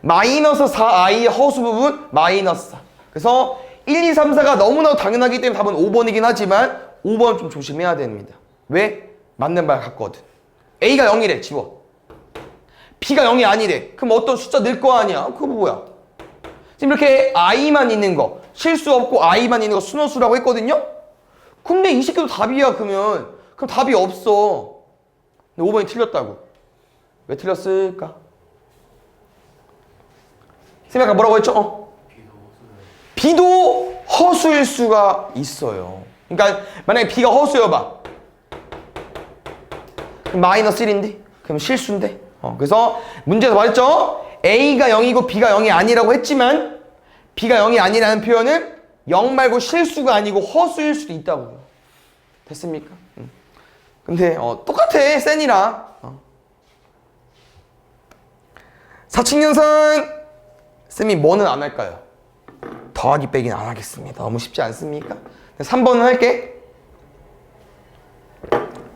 마이너스 4i의 허수 부분 마이너스 4. 그래서 1, 2, 3, 4가 너무나도 당연하기 때문에 답은 5번이긴 하지만 5번 좀 조심해야 됩니다. 왜? 맞는 말 같거든. A가 0이래. 지워. B가 0이 아니래. 그럼 어떤 숫자 늘 거 아니야? 그거 뭐야? 지금 이렇게 I만 있는 거, 실수 없고 I만 있는 거 순허수라고 했거든요? 근데 이 새끼도 답이야. 그럼 답이 없어. 근데 5번이 틀렸다고. 왜 틀렸을까? 쌤이 아까 뭐라고 했죠? B도 허수일 수가 있어요. 그러니까 만약에 B가 허수여봐. 그럼 마이너스 1인데? 그럼 실수인데? 그래서 문제에서 말했죠? A가 0이고 B가 0이 아니라고 했지만 B가 0이 아니라는 표현은 0 말고 실수가 아니고 허수일 수도 있다고요. 됐습니까? 근데 똑같아. 센이랑. 사칙연산 쌤이 뭐는 안 할까요? 더하기 빼기는 안 하겠습니다. 너무 쉽지 않습니까? 3번은 할게.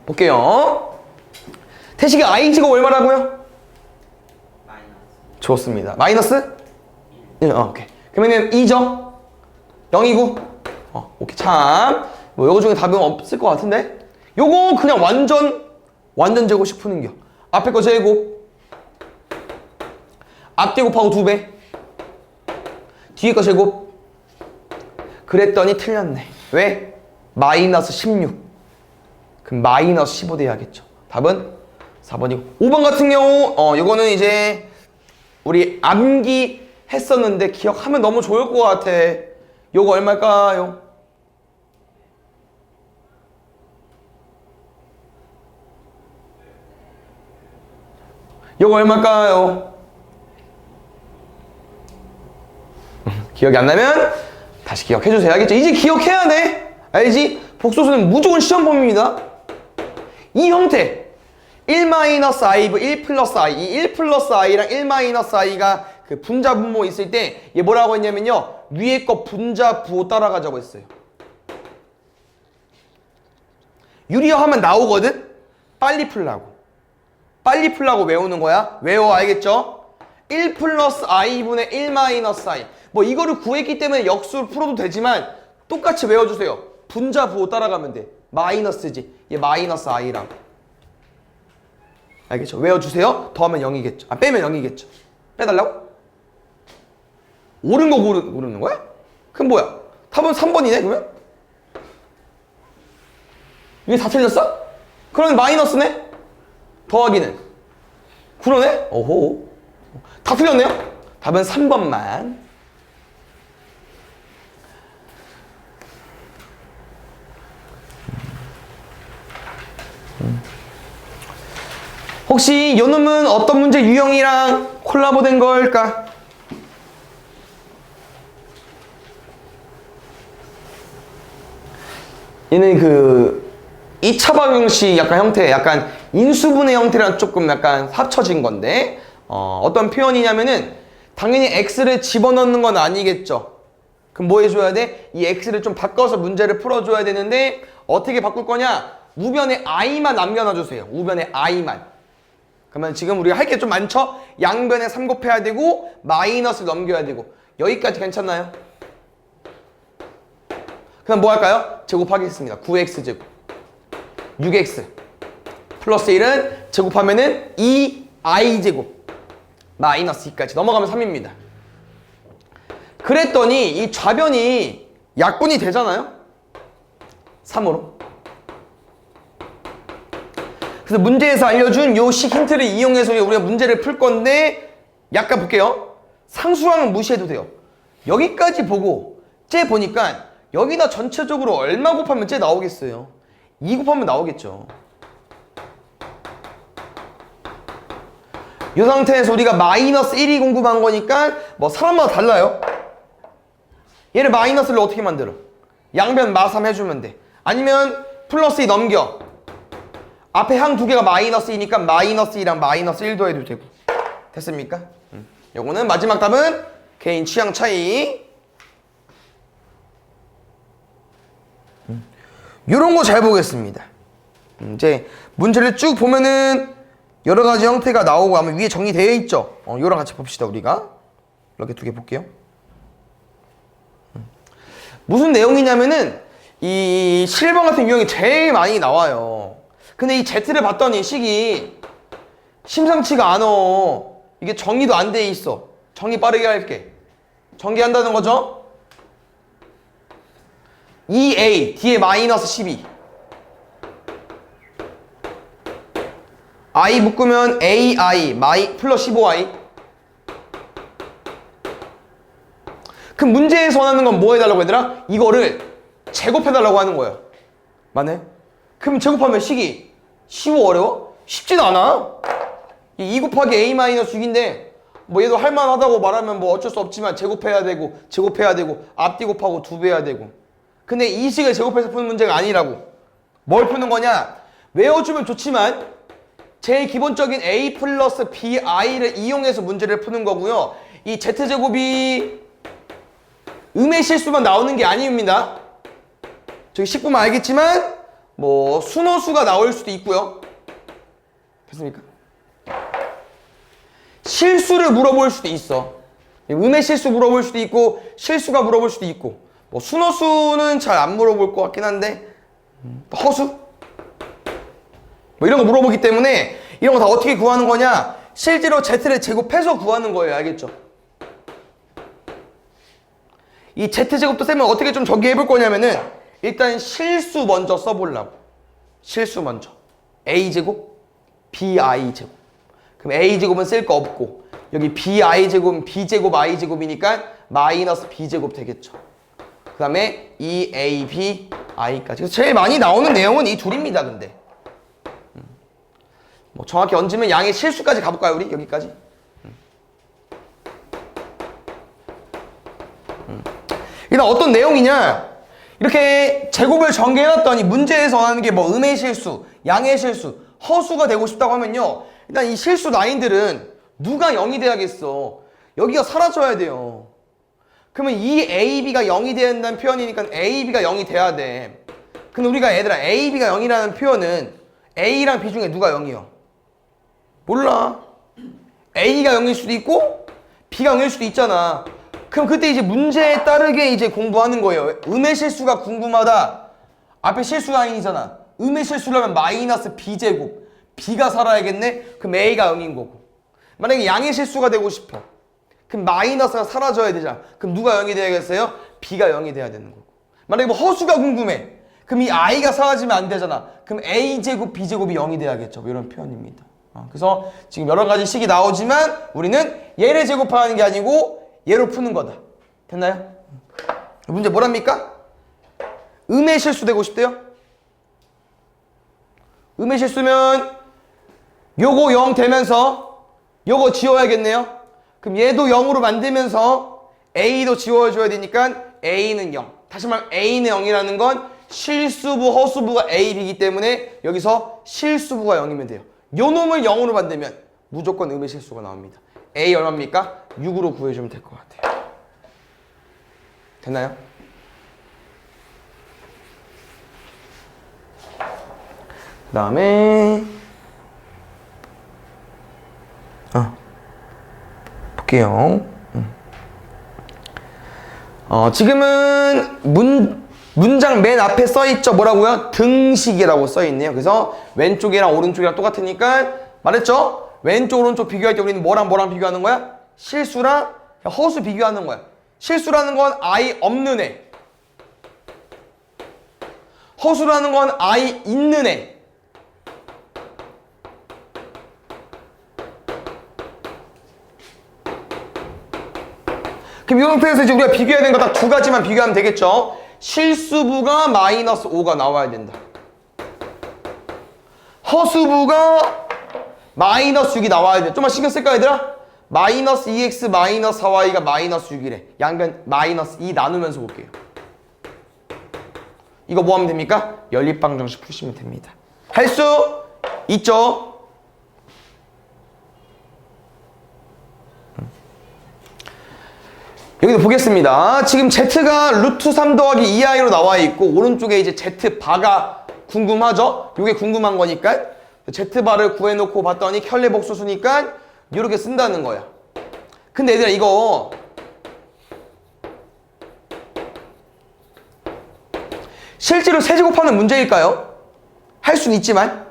볼게요. 태식이 i제곱 얼마라고요? 마이너스. 좋습니다. 마이너스? 1. 오케이. 그러면은 2죠? 0이고? 오케이. 참. 뭐 요거 중에 답은 없을 것 같은데? 요거 그냥 완전 제곱식 푸는겨. 앞에 거 제곱. 앞뒤 곱하고 2배. 뒤에 거 제곱. 그랬더니 틀렸네. 왜? 마이너스 16. 그럼 마이너스 15 돼야겠죠. 답은 4번이고. 5번 같은 경우 이거는 이제 우리 암기 했었는데 기억하면 너무 좋을 것 같아. 요거 얼마일까요? 요거 얼마일까요? 기억이 안 나면 다시 기억해주세요. 알겠죠? 이제 기억해야 돼. 알지? 복소수는 무조건 시험 범위입니다. 이 형태. 1-i, 1 플러스 i. 이 1 플러스 i랑 1-i가 그 분자 분모 있을 때 얘 뭐라고 했냐면요. 위에 거 분자 부호 따라가자고 했어요. 유리어 하면 나오거든? 빨리 풀라고. 빨리 풀라고 외우는 거야. 외워, 알겠죠? 1 플러스 i분의 1-i. 뭐 이거를 구했기 때문에 역수를 풀어도 되지만 똑같이 외워주세요. 분자 부호 따라가면 돼. 마이너스지. 얘 마이너스 i랑. 알겠죠? 외워주세요. 더하면 0이겠죠. 빼면 0이겠죠. 빼달라고? 옳은 거 고르는 거야? 그럼 뭐야? 답은 3번이네 그러면? 이게 다 틀렸어? 그러면 마이너스네? 더하기는? 그러네? 오호. 다 틀렸네요? 답은 3번만. 혹시 요 놈은 어떤 문제 유형이랑 콜라보 된 걸까? 얘는 그 2차 방정식 약간 형태, 약간 인수분해 형태랑 조금 약간 합쳐진 건데 어떤 표현이냐면은 당연히 x를 집어넣는 건 아니겠죠. 그럼 뭐 해줘야 돼? 이 x를 좀 바꿔서 문제를 풀어줘야 되는데 어떻게 바꿀 거냐? 우변에 i만 남겨놔주세요. 우변에 i만. 그러면 지금 우리가 할 게 좀 많죠? 양변에 3 곱해야 되고 마이너스를 넘겨야 되고 여기까지 괜찮나요? 그럼 뭐 할까요? 제곱하겠습니다. 9x제곱 6x 플러스 1은 제곱하면은 2i제곱 마이너스 2까지 넘어가면 3입니다. 그랬더니 이 좌변이 약분이 되잖아요? 3으로. 그래서 문제에서 알려준 요 식 힌트를 이용해서 우리가 문제를 풀 건데 약간 볼게요. 상수항은 무시해도 돼요. 여기까지 보고 쟤 보니까 여기다 전체적으로 얼마 곱하면 쟤 나오겠어요? 2 곱하면 나오겠죠. 이 상태에서 우리가 마이너스 1이 궁금한 거니까 뭐 사람마다 달라요. 얘를 마이너스를 어떻게 만들어? 양변 마3 해주면 돼. 아니면 플러스 2 넘겨. 앞에 항 두 개가 마이너스 2니까 마이너스 2랑 마이너스 1도 해도 되고. 됐습니까? 요거는 마지막 답은 개인 취향 차이. 요런 거 잘 보겠습니다. 이제 문제를 쭉 보면은 여러 가지 형태가 나오고 아마 위에 정리되어 있죠. 요랑 같이 봅시다 우리가. 이렇게 두 개 볼게요. 무슨 내용이냐면은 이 실버 같은 유형이 제일 많이 나와요. 근데 이 Z를 봤더니 식이 심상치가 않아. 이게 정리도 안 돼 있어. 정리 빠르게 할게. 정리한다는 거죠? 2a 뒤에 마이너스 12 i 묶으면 ai 플러스 15i. 그럼 문제에서 원하는 건 뭐 해달라고 얘들아? 이거를 제곱해달라고 하는 거야. 맞네? 그럼 제곱하면 식이 쉬워 어려워? 쉽진 않아. 이 2 곱하기 a 마이너스 6인데 뭐 얘도 할만하다고 말하면 뭐 어쩔 수 없지만 제곱해야 되고 앞뒤 곱하고 2배 해야 되고. 근데 이 식을 제곱해서 푸는 문제가 아니라고. 뭘 푸는 거냐? 외워주면 좋지만 제일 기본적인 a 플러스 bi를 이용해서 문제를 푸는 거고요. 이 z제곱이 음의 실수만 나오는 게 아닙니다. 저기 식 보면 알겠지만 뭐 순호수가 나올 수도 있고요. 됐습니까? 실수를 물어볼 수도 있어. 음의 실수 물어볼 수도 있고 실수가 물어볼 수도 있고 뭐 순호수는 잘 안 물어볼 것 같긴 한데 허수? 뭐 이런 거 물어보기 때문에 이런 거 다 어떻게 구하는 거냐? 실제로 z를 제곱해서 구하는 거예요. 알겠죠? 이 z제곱도 쌤은 어떻게 좀 정리해 볼 거냐면은 일단 실수 먼저 써보려고. 실수 먼저. a제곱, bi제곱. 그럼 a제곱은 쓸 거 없고 여기 bi제곱은 b제곱 i제곱이니까 마이너스 b제곱 되겠죠. 그 다음에 2ab i까지. 그래서 제일 많이 나오는 내용은 이 둘입니다. 근데 뭐 정확히 얹으면 양의 실수까지 가볼까요? 우리 여기까지. 일단 어떤 내용이냐? 이렇게 제곱을 전개해놨더니 문제에서 하는 게 뭐 음의 실수, 양의 실수, 허수가 되고 싶다고 하면요. 일단 이 실수 라인들은 누가 0이 돼야겠어? 여기가 사라져야 돼요. 그러면 이 AB가 0이 된다는 표현이니까 AB가 0이 돼야 돼. 근데 우리가 얘들아 AB가 0이라는 표현은 A랑 B 중에 누가 0이요? 몰라. A가 0일 수도 있고 B가 0일 수도 있잖아. 그럼 그때 이제 문제에 따르게 이제 공부하는 거예요. 음의 실수가 궁금하다. 앞에 실수 라인이잖아. 음의 실수라면 마이너스 B제곱. B가 살아야겠네? 그럼 A가 0인 거고. 만약에 양의 실수가 되고 싶어. 그럼 마이너스가 사라져야 되잖아. 그럼 누가 0이 돼야겠어요? B가 0이 돼야 되는 거고. 만약에 뭐 허수가 궁금해. 그럼 이 I가 사라지면 안 되잖아. 그럼 A제곱, B제곱이 0이 돼야겠죠. 뭐 이런 표현입니다. 그래서 지금 여러 가지 식이 나오지만 우리는 얘를 제곱하는 게 아니고 얘로 푸는 거다. 됐나요? 문제 뭐랍니까? 음의 실수 되고 싶대요? 음의 실수면 요거 0 되면서 요거 지워야겠네요. 그럼 얘도 0으로 만들면서 A도 지워줘야 되니까 A는 0. 다시 말하면 A는 0이라는 건 실수부, 허수부가 A, B이기 때문에 여기서 실수부가 0이면 돼요. 요 놈을 0으로 만들면 무조건 음의 실수가 나옵니다. A 얼마입니까? 6으로 구해주면 될 것 같아요. 됐나요? 그 다음에 볼게요. 지금은 문장 맨 앞에 써있죠. 뭐라고요? 등식이라고 써있네요. 그래서 왼쪽이랑 오른쪽이랑 똑같으니까 말했죠? 왼쪽 오른쪽 비교할 때 우리는 뭐랑 비교하는 거야? 실수랑 허수 비교하는 거야. 실수라는 건 I 없는 애. 허수라는 건 I 있는 애. 그럼 이 상태에서 이제 우리가 비교해야 되는 거 딱 두 가지만 비교하면 되겠죠? 실수부가 마이너스 5가 나와야 된다. 허수부가 마이너스 6이 나와야 돼. 좀만 신경 쓸까 얘들아? 마이너스 2x 마이너스 4y가 마이너스 6이래. 양변 마이너스 2 나누면서 볼게요. 이거 뭐 하면 됩니까? 연립방정식 푸시면 됩니다. 할 수 있죠? 여기도 보겠습니다. 지금 z가 루트 3 더하기 2i로 나와 있고 오른쪽에 이제 z바가 궁금하죠? 이게 궁금한 거니까 z바를 구해놓고 봤더니 켤레 복소수니까 이렇게 쓴다는 거야. 근데 얘들아 이거 실제로 세제곱하는 문제일까요? 할 수는 있지만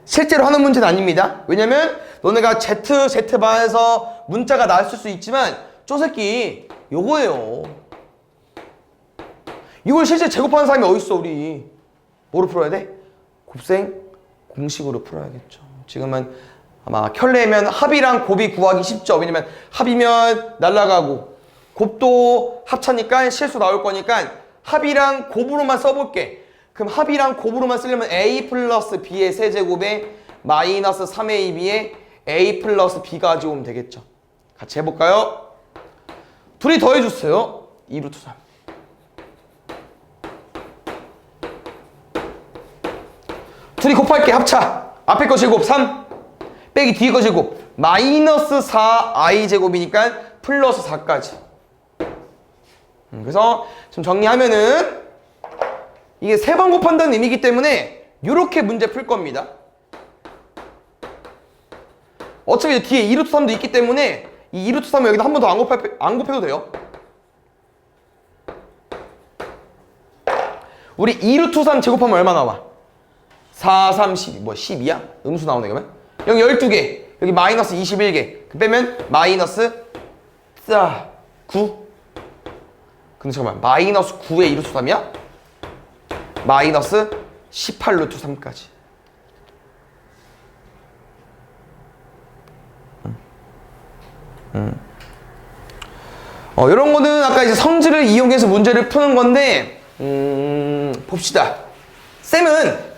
실제로 하는 문제는 아닙니다. 왜냐면 너네가 z바에서 문자가 나왔을 수 있지만 저 새끼 요거예요. 이걸 실제 제곱하는 사람이 어딨어 우리. 뭐로 풀어야 돼? 곱셈 공식으로 풀어야겠죠. 지금은 아마 켤레면 합이랑 곱이 구하기 쉽죠. 왜냐면 합이면 날라가고 곱도 합차니까 실수 나올 거니까 합이랑 곱으로만 써볼게. 그럼 합이랑 곱으로만 쓰려면 a 플러스 b의 세제곱에 마이너스 3ab에 a 플러스 b 가지고 오면 되겠죠. 같이 해볼까요? 둘이 더해주세요. 2루트 3. 둘이 곱할게. 합차. 앞에 거 제곱 3 빼기 뒤에 거 제곱 마이너스 4i 제곱이니까 플러스 4까지. 그래서 좀 정리하면은 이게 3번 곱한다는 의미이기 때문에 이렇게 문제 풀 겁니다. 어차피 이제 뒤에 2루트 3도 있기 때문에 이 2루트 3을 여기다 한 번 더 안 곱해도 돼요. 우리 2루트 3 제곱하면 얼마 나와? 4, 3, 12. 뭐 12야? 음수 나오네 그러면? 여기 12개. 여기 마이너스 21개. 그 빼면 마이너스 9. 근데 잠깐만. 마이너스 9의 2루트 3이야? 마이너스 18루트 3까지. 이런 거는 아까 이제 성질을 이용해서 문제를 푸는 건데, 봅시다. 쌤은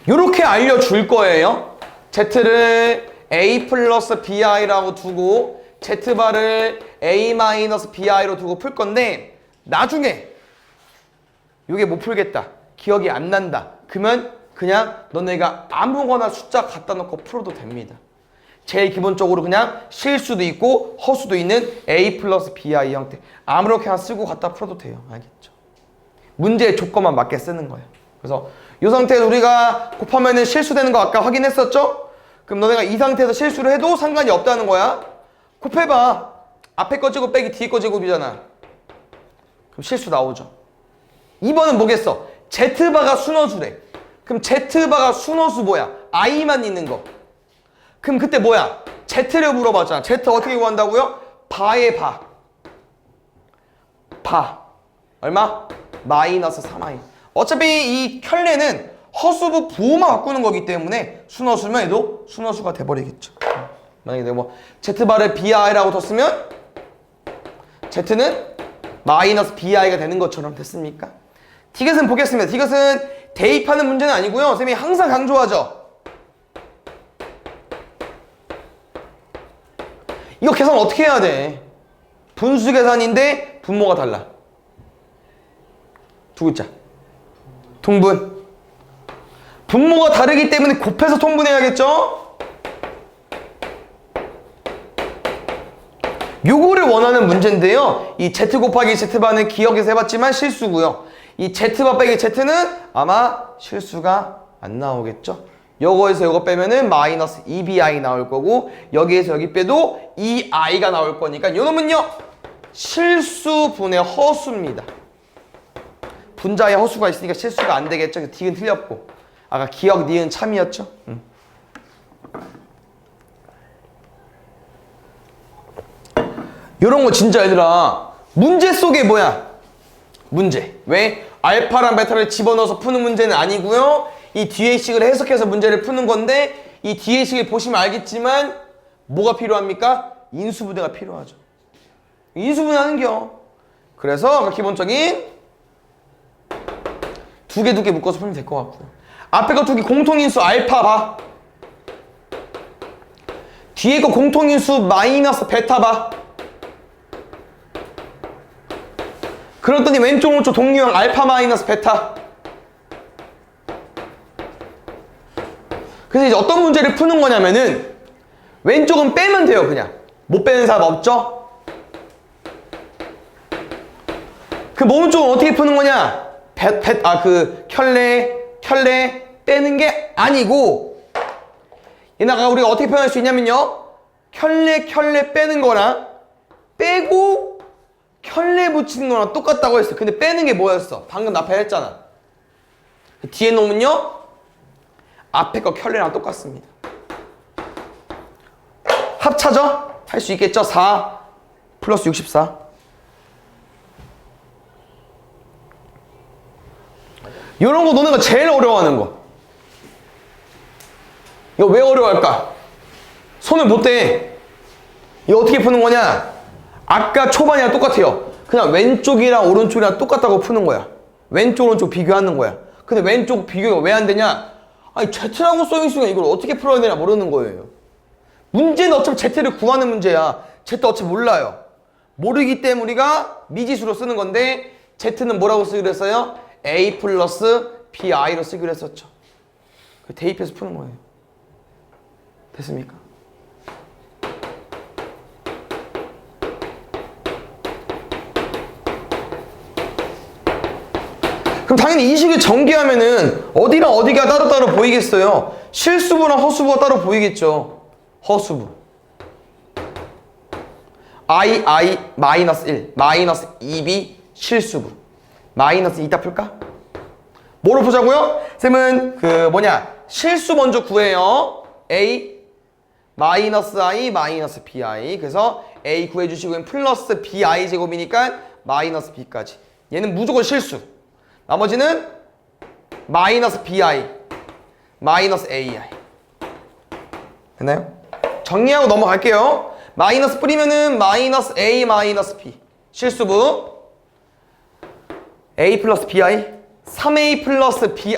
이렇게 알려줄 거예요. z를 a 플러스 bi라고 두고, z바를 a 마이너스 bi로 두고 풀 건데, 나중에 이게 못 풀겠다. 기억이 안 난다. 그러면 그냥 너네가 아무거나 숫자 갖다 놓고 풀어도 됩니다. 제일 기본적으로 그냥 실수도 있고 허수도 있는 a 플러스 bi 형태 아무렇게나 쓰고 갖다 풀어도 돼요. 알겠죠? 문제의 조건만 맞게 쓰는 거예요. 그래서 이 상태에서 우리가 곱하면은 실수되는 거 아까 확인했었죠? 그럼 너네가 이 상태에서 실수를 해도 상관이 없다는 거야. 곱해봐. 앞에 거 제곱 빼기 뒤에 거 제곱이잖아. 그럼 실수 나오죠. 2번은 뭐겠어? Z바가 순허수래. 그럼 Z바가 순허수 뭐야? i만 있는 거. 그럼 그때 뭐야? Z를 물어봤잖아. Z 어떻게 구한다고요? 바의 바. 바. 얼마? 마이너스 3i. 어차피 이 켤레는 허수부 부호만 바꾸는 거기 때문에 순허수면 얘도 순허수가 돼버리겠죠. 만약에 내가 뭐 Z바를 bi라고 뒀으면 Z는 마이너스 bi가 되는 것처럼 됐습니까? 디귿은 보겠습니다. 디귿은 대입하는 문제는 아니고요. 선생님이 항상 강조하죠. 이거 계산 어떻게 해야 돼? 분수 계산인데 분모가 달라. 두 글자. 통분. 분모가 다르기 때문에 곱해서 통분해야겠죠? 요거를 원하는 문제인데요. 이 Z 곱하기 Z바는 기억해서 해봤지만 실수고요. 이 Z바 빼기 Z는 아마 실수가 안 나오겠죠? 요거에서 요거 빼면은 마이너스 2bi 나올 거고 여기에서 여기 빼도 2i가 나올 거니까 요놈은요 실수분의 허수입니다. 분자에 허수가 있으니까 실수가 안 되겠죠? 그래서 D는 틀렸고 아까 기억 니은 참이었죠? 요런 거 진짜 얘들아 문제 속에 뭐야? 문제. 왜? 알파랑 베타를 집어넣어서 푸는 문제는 아니고요. 이 뒤에 식을 해석해서 문제를 푸는 건데 이 뒤에 식을 보시면 알겠지만 뭐가 필요합니까? 인수분해가 필요하죠. 인수분해하는겨. 그래서 아까 기본적인 두 개 묶어서 풀면 될 것 같고요. 앞에 거 두 개 공통인수 알파 봐. 뒤에 거 공통인수 마이너스 베타 봐. 그랬더니 왼쪽 오른쪽 동류형 알파 마이너스 베타. 그래서 이제 어떤 문제를 푸는 거냐면은 왼쪽은 빼면 돼요. 그냥 못 빼는 사람 없죠? 그 오른쪽은 어떻게 푸는 거냐? 켤레 빼는 게 아니고 얘네가 우리가 어떻게 표현할 수 있냐면요 켤레 빼는 거랑 빼고 켤레 붙이는 거랑 똑같다고 했어. 근데 빼는 게 뭐였어? 방금 앞에 했잖아. 뒤에 놈은요 앞에 거 켤레랑 똑같습니다. 합차죠? 할 수 있겠죠? 4 플러스 64. 이런 거 노는 거 제일 어려워하는 거. 이거 왜 어려워할까? 손을 못 대. 이거 어떻게 푸는 거냐? 아까 초반이랑 똑같아요. 그냥 왼쪽이랑 오른쪽이랑 똑같다고 푸는 거야. 왼쪽 오른쪽 비교하는 거야. 근데 왼쪽 비교가 왜 안 되냐? 아니 Z라고 써있으니까 이걸 어떻게 풀어야 되나 모르는 거예요. 문제는 어차피 Z를 구하는 문제야. Z 어차피 몰라요. 모르기 때문에 우리가 미지수로 쓰는 건데 Z는 뭐라고 쓰기로 했어요? A 플러스 bi로 쓰기로 했었죠. 대입해서 푸는 거예요. 됐습니까? 그럼 당연히 이 식을 전개하면은 어디랑 어디가 따로따로 보이겠어요? 실수부랑 허수부가 따로 보이겠죠. 허수부 i 마이너스 1 마이너스 2b 실수부 마이너스 2 딱 풀까? 뭐로 푸자고요? 쌤은 실수 먼저 구해요. a 마이너스 i 마이너스 bi 그래서 a 구해주시고 플러스 bi 제곱이니까 마이너스 b까지 얘는 무조건 실수. 나머지는 마이너스 bi 마이너스 ai 됐나요? 정리하고 넘어갈게요. 마이너스 뿌리면은 마이너스 a 마이너스 b 실수부 a 플러스 bi 3a 플러스 bi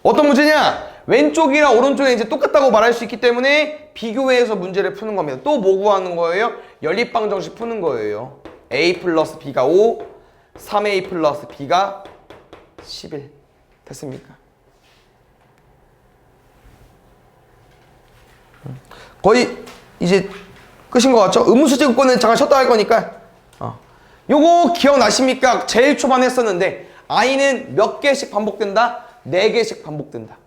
어떤 문제냐? 왼쪽이랑 오른쪽이 이제 똑같다고 말할 수 있기 때문에 비교해서 문제를 푸는 겁니다. 또 뭐 구하는 거예요? 연립방정식 푸는 거예요. a 플러스 b가 5 3a 플러스 b가 11 됐습니까? 거의 이제 끝인 것 같죠? 음수 제곱권은 잠깐 쉬었다 할 거니까 요거 기억나십니까? 제일 초반에 했었는데 i는 몇 개씩 반복된다? 4개씩 반복된다.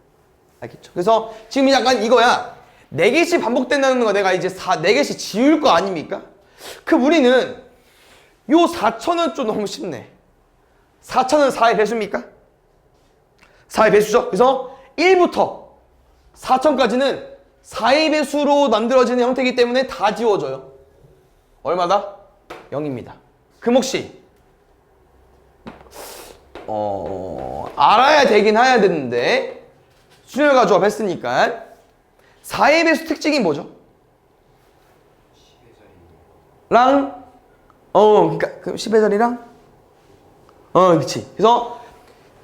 알겠죠? 그래서 지금 약간 이거야. 4개씩 반복된다는 거 내가 이제 4개씩 지울 거 아닙니까? 그 우리는 요 4천은 좀 너무 쉽네. 4천은 4의 배수입니까? 4의 배수죠? 그래서 1부터 4천까지는 4의 배수로 만들어지는 형태이기 때문에 다 지워져요. 얼마다? 0입니다. 그럼 혹시 알아야 되긴 해야 되는데 순열과 조합 했으니까 4의 배수 특징이 뭐죠? 랑 그러니까 그 10의 자리랑 그치. 그래서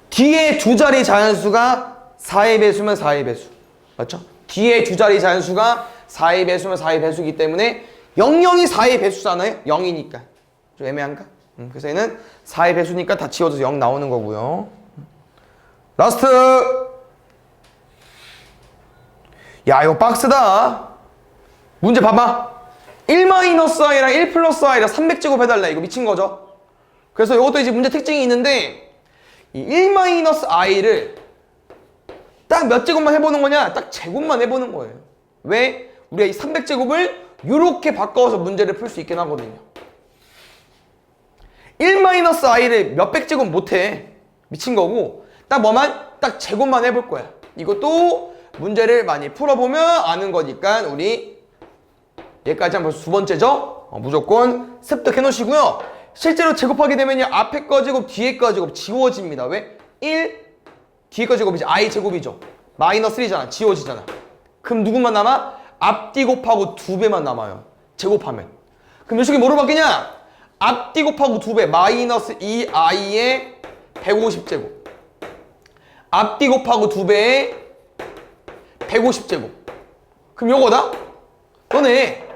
뒤에 두 자리 자연수가 4의 배수면 4의 배수. 맞죠? 뒤에 두 자리 자연수가 4의 배수면 4의 배수이기 때문에 00이 4의 배수잖아요. 0이니까. 좀 애매한가? 그래서 얘는 4의 배수니까 다 지워져서 0 나오는 거고요. 라스트! 야, 이거 박스다. 문제 봐봐. 1-i랑 1 플러스 i랑 300제곱 해달라. 이거 미친 거죠? 그래서 이것도 이제 문제 특징이 있는데 이 1-i를 딱 몇 제곱만 해보는 거냐? 딱 제곱만 해보는 거예요. 왜? 우리가 이 300제곱을 이렇게 바꿔서 문제를 풀 수 있긴 하거든요. 1-i를 몇백 제곱 못해. 미친 거고 딱 뭐만? 딱 제곱만 해볼 거야. 이것도 문제를 많이 풀어보면 아는 거니까 우리 얘까지 한 벌써 두 번째죠? 무조건 습득해 놓으시고요. 실제로 제곱하게 되면요. 앞에 거 제곱, 뒤에 거 제곱 지워집니다. 왜? 1, 뒤에 거 제곱이지. i 제곱이죠. 마이너스 1이잖아. 지워지잖아. 그럼 누구만 남아? 앞뒤 곱하고 2배만 남아요. 제곱하면. 그럼 몇 식이 뭐로 바뀌냐? 앞뒤 곱하고 2배. 마이너스 2i의 150제곱. 앞뒤 곱하고 2배의 150제곱. 그럼 요거다? 너네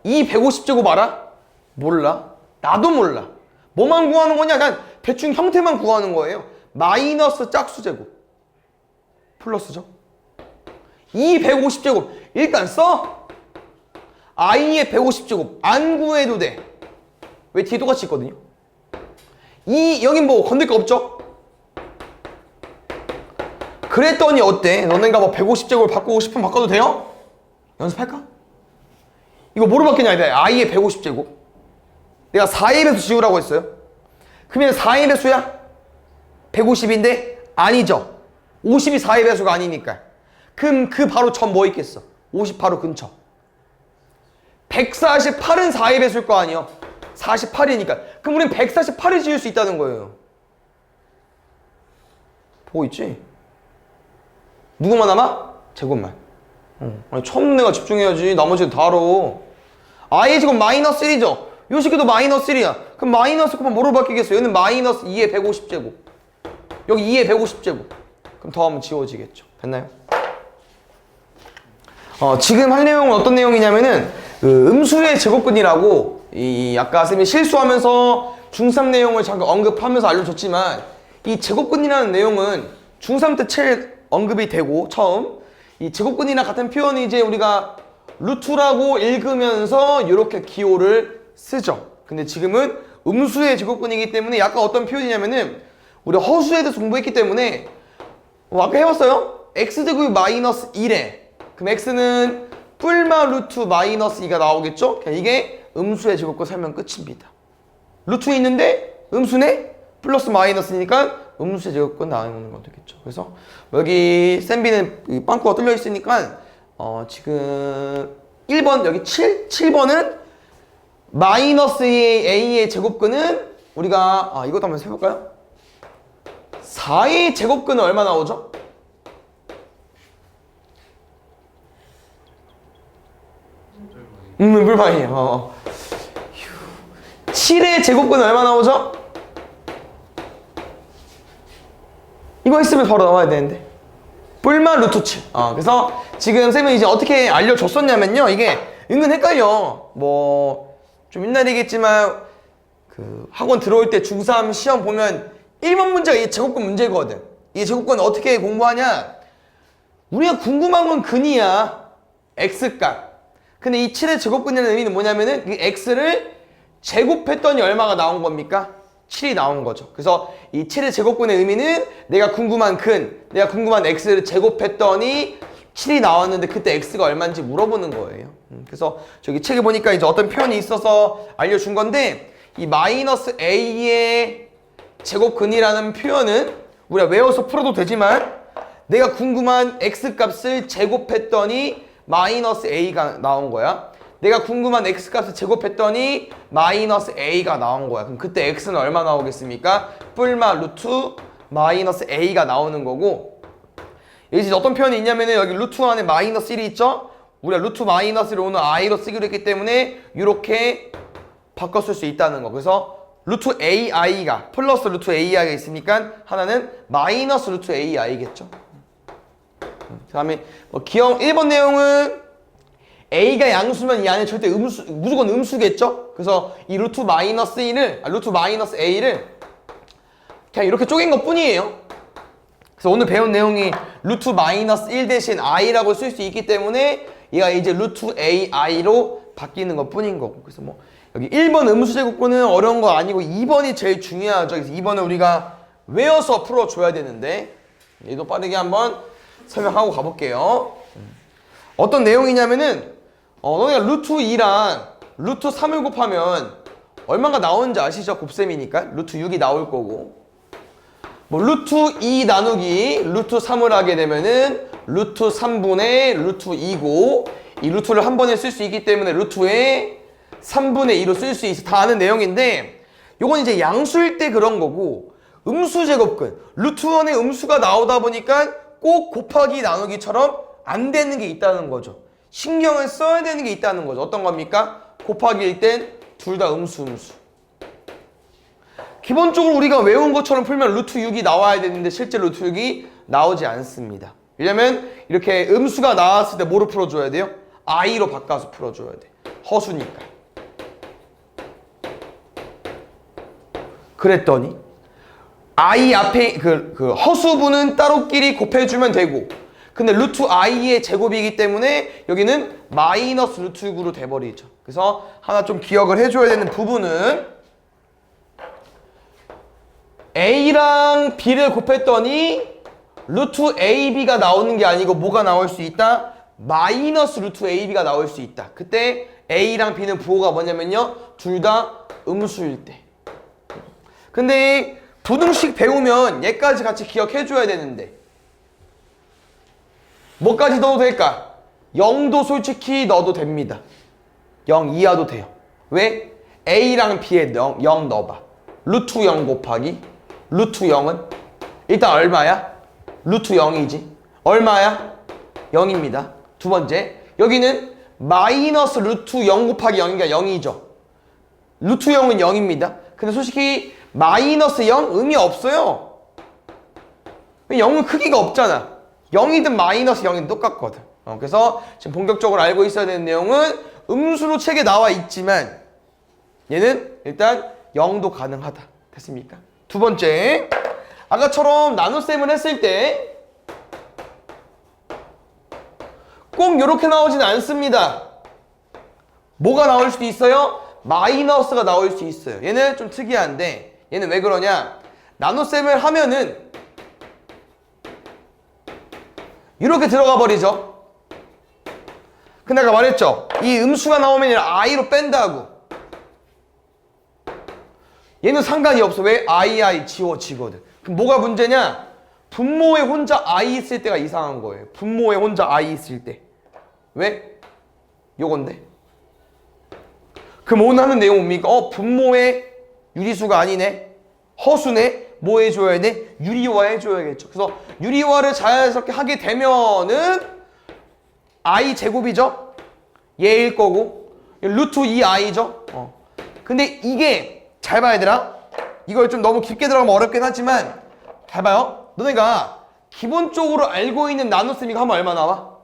이 150제곱 알아? 몰라. 나도 몰라. 뭐만 구하는 거냐? 그냥 대충 형태만 구하는 거예요. 마이너스 짝수제곱 플러스죠. 이 150제곱 일단 써. i의 150제곱 안 구해도 돼. 왜 뒤에 똑같이 있거든요. 이 여긴 뭐 건들 거 없죠? 그랬더니 어때? 너네가 뭐 150제곱을 바꾸고 싶으면 바꿔도 돼요? 연습할까? 이거 뭐로 바뀌냐? i의 150제곱 내가 4의 배수 지우라고 했어요. 그러면 4의 배수야? 150인데? 아니죠. 50이 4의 배수가 아니니까. 그럼 그 바로 전 뭐 있겠어? 50 바로 근처. 148은 4의 배수일 거 아니에요. 48이니까. 그럼 우린 148을 지을 수 있다는 거예요. 보고 있지? 누구만 남아? 제곱만. 아니, 처음 내가 집중해야지. 나머지는 다 알아. i의 제곱 마이너스 1이죠. 요 식기도 마이너스 1이야. 그럼 마이너스 곱하면 뭐로 바뀌겠어? 얘는 마이너스 2의 150제곱. 여기 2의 150제곱. 그럼 더하면 지워지겠죠. 됐나요? 지금 할 내용은 어떤 내용이냐면은 그 음수의 제곱근이라고 이 아까 쌤이 실수하면서 중3 내용을 잠깐 언급하면서 알려줬지만 이 제곱근이라는 내용은 중3 때 제일 언급이 되고 처음 이 제곱근이나 같은 표현이 이제 우리가 루트라고 읽으면서 이렇게 기호를 쓰죠. 근데 지금은 음수의 제곱근이기 때문에 약간 어떤 표현이냐면은 우리 허수에 대해서 공부했기 때문에 아까 해봤어요? x제곱이 마이너스 1에 그럼 x는 뿔마 루트 마이너스 2가 나오겠죠? 이게 음수의 제곱근 설명 끝입니다. 루트 있는데 음수네? 플러스 마이너스니까 음수의 제곱근 나오는 거 되겠죠. 그래서 여기 쌤비는 빵꾸가 뚫려 있으니까 지금 1번 여기 7번은 마이너스 a의 제곱근은 우리가 이것도 한번 해볼까요? 4의 제곱근은 얼마 나오죠? 불만이에요. 7의 제곱근은 얼마 나오죠? 이거 했으면 바로 나와야 되는데 뿔마 루트 7. 그래서 지금 쌤은 이제 어떻게 알려줬었냐면요. 이게 은근 헷갈려. 뭐 좀 옛날이겠지만 그 학원 들어올 때 중3 시험 보면 1번 문제가 이 제곱근 문제거든. 이 제곱근 어떻게 공부하냐? 우리가 궁금한 건 근이야. x값. 근데 이 7의 제곱근이라는 의미는 뭐냐면은 이 x를 제곱했더니 얼마가 나온 겁니까? 7이 나온 거죠. 그래서 이 7의 제곱근의 의미는 내가 궁금한 근, 내가 궁금한 x를 제곱했더니 7이 나왔는데 그때 x가 얼마인지 물어보는 거예요. 그래서 저기 책에 보니까 이제 어떤 표현이 있어서 알려준 건데 이 마이너스 a의 제곱근이라는 표현은 우리가 외워서 풀어도 되지만 내가 궁금한 x값을 제곱했더니 마이너스 a가 나온 거야. 내가 궁금한 x값을 제곱했더니 마이너스 a가 나온 거야. 그럼 그때 x는 얼마 나오겠습니까? 뿔마 루트 마이너스 a가 나오는 거고, 여기 어떤 표현이 있냐면은 여기 루트 안에 마이너스 1이 있죠? 우리가 루트 마이너스를 오늘 i로 쓰기로 했기 때문에 이렇게 바꿔 쓸 수 있다는 거. 그래서 루트 ai가 플러스 루트 ai가 있으니까 하나는 마이너스 루트 ai겠죠. 그 다음에 뭐 기억 1번 내용은 a가 양수면 이 안에 절대 무조건 음수겠죠? 그래서 이 루트 마이너스 1을, 루트 마이너스 a를 그냥 이렇게 쪼갠 것 뿐이에요. 그래서 오늘 배운 내용이 루트 마이너스 1 대신 i라고 쓸 수 있기 때문에 얘가 이제 루트 ai로 바뀌는 것 뿐인 거고. 그래서 뭐 여기 1번 음수 제곱근은 어려운 거 아니고 2번이 제일 중요하죠. 그래서 2번은 우리가 외워서 풀어줘야 되는데 얘도 빠르게 한번 설명하고 가볼게요. 어떤 내용이냐면은 너네가 루트 2랑 루트 3을 곱하면 얼마가 나오는지 아시죠? 곱셈이니까 루트 6이 나올 거고, 뭐 루트 2 나누기 루트 3을 하게 되면은 루트 3분의 루트 2고, 이 루트를 한 번에 쓸 수 있기 때문에 루트의 3분의 2로 쓸 수 있어. 다 아는 내용인데 요건 이제 양수일 때 그런 거고, 음수 제곱근 루트 1의 음수가 나오다 보니까 꼭 곱하기 나누기처럼 안 되는 게 있다는 거죠. 신경을 써야 되는 게 있다는 거죠. 어떤 겁니까? 곱하기일 땐 둘 다 음수. 기본적으로 우리가 외운 것처럼 풀면 루트 6이 나와야 되는데 실제 루트 6이 나오지 않습니다. 왜냐면 이렇게 음수가 나왔을 때 뭐로 풀어줘야 돼요? i로 바꿔서 풀어줘야 돼. 허수니까. 그랬더니 i 앞에 그 허수분은 따로끼리 곱해주면 되고, 근데 루트 i의 제곱이기 때문에 여기는 마이너스 루트 6으로 돼버리죠. 그래서 하나 좀 기억을 해줘야 되는 부분은 a랑 b를 곱했더니 루트 ab가 나오는 게 아니고 뭐가 나올 수 있다? 마이너스 루트 ab가 나올 수 있다. 그때 a랑 b는 부호가 뭐냐면요, 둘 다 음수일 때. 근데 부등식 배우면 얘까지 같이 기억해줘야 되는데 뭐까지 넣어도 될까? 0도 솔직히 넣어도 됩니다. 0 이하도 돼요. 왜? a랑 b에 0 넣어봐. 루트 0 곱하기 루트 0은 일단 얼마야? 루트 0이지. 얼마야? 0입니다. 두 번째, 여기는 마이너스 루트 0 곱하기 0이니까 0이죠. 루트 0은 0입니다. 근데 솔직히 마이너스 0 의미 없어요. 0은 크기가 없잖아. 0이든 마이너스 0이든 똑같거든. 그래서 지금 본격적으로 알고 있어야 되는 내용은 음수로 책에 나와 있지만 얘는 일단 0도 가능하다. 됐습니까? 두 번째, 아까처럼 나눗셈을 했을 때 꼭 이렇게 나오진 않습니다. 뭐가 나올 수도 있어요? 마이너스가 나올 수 있어요. 얘는 좀 특이한데 얘는 왜 그러냐? 나눗셈을 하면은 이렇게 들어가 버리죠. 근데 아까 말했죠, 이 음수가 나오면 i로 뺀다고. 얘는 상관이 없어. 왜? i 지워지거든. 그럼 뭐가 문제냐? 분모에 혼자 i 있을 때가 이상한 거예요. 분모에 혼자 i 있을 때. 왜? 요건데. 그럼 오늘 하는 내용 뭡니까? 분모에 유리수가 아니네, 허수네. 뭐 해줘야 돼? 유리화 해줘야겠죠. 그래서 유리화를 자연스럽게 하게 되면은 i 제곱이죠? 얘일 거고 루트 2i죠. 근데 이게 잘 봐야 되나? 이걸 좀 너무 깊게 들어가면 어렵긴 하지만 잘 봐요. 너네가 기본적으로 알고 있는 나눗셈 이거 하면 얼마 나와?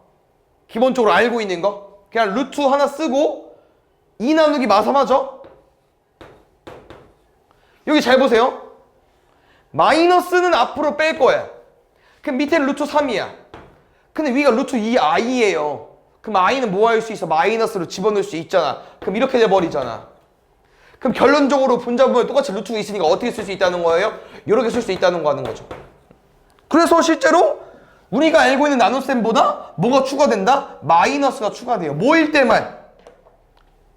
기본적으로 알고 있는 거 그냥 루트 하나 쓰고 2 나누기 마삼 하죠? 여기 잘 보세요. 마이너스는 앞으로 뺄 거야. 그럼 밑에는 루트 3이야. 근데 위가 루트 2i예요. 그럼 i는 뭐 할 수 있어? 마이너스로 집어넣을 수 있잖아. 그럼 이렇게 돼버리잖아. 그럼 결론적으로 분자분모에 똑같이 루트가 있으니까 어떻게 쓸 수 있다는 거예요? 이렇게 쓸 수 있다는 거 하는 거죠. 그래서 실제로 우리가 알고 있는 나눗셈보다 뭐가 추가된다? 마이너스가 추가돼요. 뭐일 때만?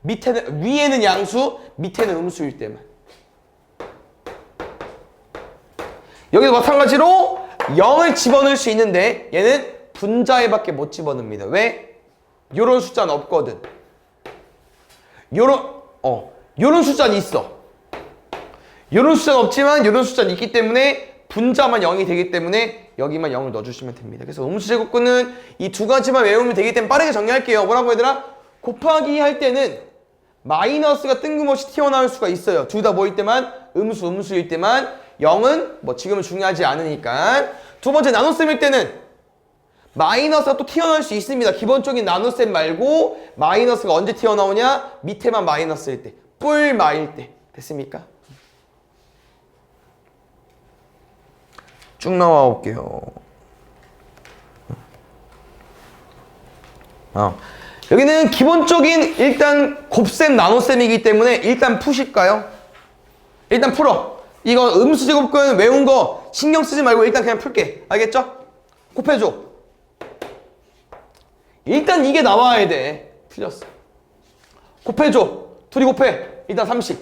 밑에는, 위에는 양수, 밑에는 음수일 때만. 여기도 마찬가지로 0을 집어넣을 수 있는데 얘는 분자에 밖에 못 집어넣습니다. 왜? 요런 숫자는 없거든. 요런 숫자는 있어. 요런 숫자는 없지만 요런 숫자는 있기 때문에 분자만 0이 되기 때문에 여기만 0을 넣어주시면 됩니다. 그래서 음수제곱근은 이 두 가지만 외우면 되기 때문에 빠르게 정리할게요. 뭐라고 얘들아? 곱하기 할 때는 마이너스가 뜬금없이 튀어나올 수가 있어요. 둘 다 뭐일 때만? 음수일 때만. 0은 뭐 지금은 중요하지 않으니까. 두 번째 나눗셈일 때는 마이너스가 또 튀어나올 수 있습니다. 기본적인 나눗셈 말고 마이너스가 언제 튀어나오냐? 밑에만 마이너스일 때. 뿔마일 때. 됐습니까? 쭉 나와 볼게요. 여기는 기본적인 일단 곱셈 나눗셈이기 때문에 일단 푸실까요? 일단 풀어. 이거 음수제곱근 외운 거 신경 쓰지 말고 일단 그냥 풀게. 알겠죠? 곱해줘. 일단 이게 나와야 돼. 틀렸어. 곱해줘. 둘이 곱해. 일단 30.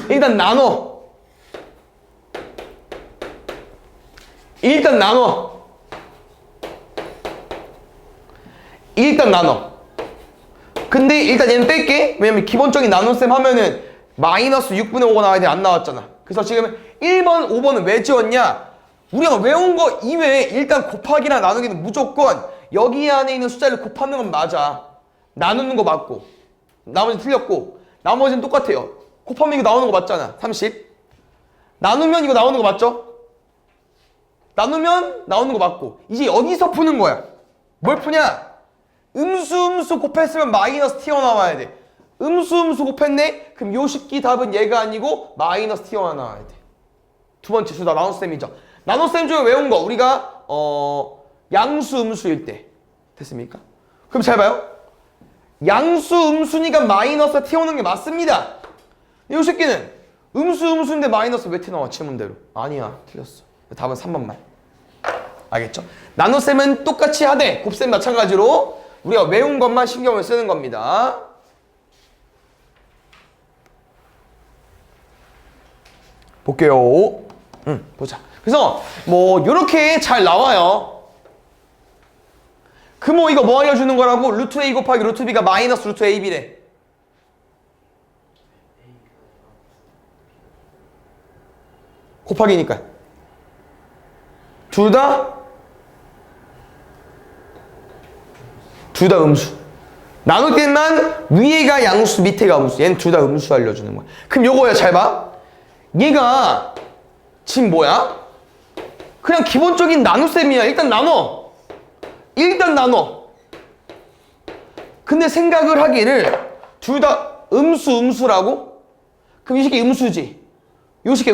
일단 나눠. 일단 나눠. 일단 나눠. 근데 일단 얘는 뺄게. 왜냐면 기본적인 나눗셈 하면은 마이너스 6분의 5가 나와야 돼. 안 나왔잖아. 그래서 지금 1번, 5번은 왜 지웠냐? 우리가 외운 거 이외에 일단 곱하기랑 나누기는 무조건 여기 안에 있는 숫자를 곱하는 건 맞아. 나누는 거 맞고. 나머지는 틀렸고. 나머지는 똑같아요. 곱하면 이거 나오는 거 맞잖아. 30. 나누면 이거 나오는 거 맞죠? 나누면 나오는 거 맞고. 이제 여기서 푸는 거야. 뭘 푸냐? 음수 곱했으면 마이너스 튀어나와야 돼. 음수 곱했네? 그럼 요 식기 답은 얘가 아니고 마이너스 튀어나와야 돼. 두 번째 수다 나눗셈이죠. 나눗셈 중에 외운 거 우리가 양수 음수일 때 됐습니까? 그럼 잘 봐요. 양수 음수니까 마이너스 튀어오는 게 맞습니다. 요 새끼는 음수인데 마이너스 왜 튀어나와? 질문대로. 아니야, 틀렸어. 답은 3번만. 알겠죠? 나눗셈은 똑같이 하되 곱셈 마찬가지로 우리가 외운 것만 신경을 쓰는 겁니다. 볼게요. 보자. 그래서 뭐 요렇게 잘 나와요. 그 뭐 이거 뭐 알려주는 거라고? 루트 A 곱하기 루트 B가 마이너스 루트 AB래. 곱하기니까. 둘 다 음수. 나눌 때만 위에가 양수, 밑에가 음수. 얘는 둘 다 음수 알려주는 거야. 그럼 요거야, 잘 봐. 얘가 지금 뭐야? 그냥 기본적인 나눗셈이야. 일단 나눠. 근데 생각을 하기를 둘 다 음수라고? 그럼 이 새끼 음수지. 요 새끼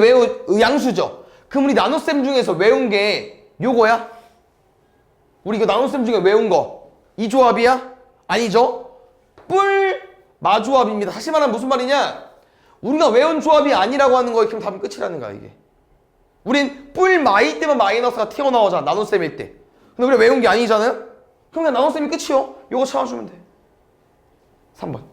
양수죠. 그럼 우리 나눗셈 중에서 외운 게 요거야? 우리 이거 나눗셈 중에 외운 거 이 조합이야? 아니죠? 뿔 마조합입니다. 다시 말하면 무슨 말이냐? 우리가 외운 조합이 아니라고 하는 거에 그럼 답은 끝이라는 거야, 이게. 우린 뿔 마일 때만 마이너스가 튀어나오잖아, 나눗셈일 때. 근데 우리가 외운 게 아니잖아요? 그럼 그냥 나눗셈이 끝이요. 요거 찾아주면 돼. 3번.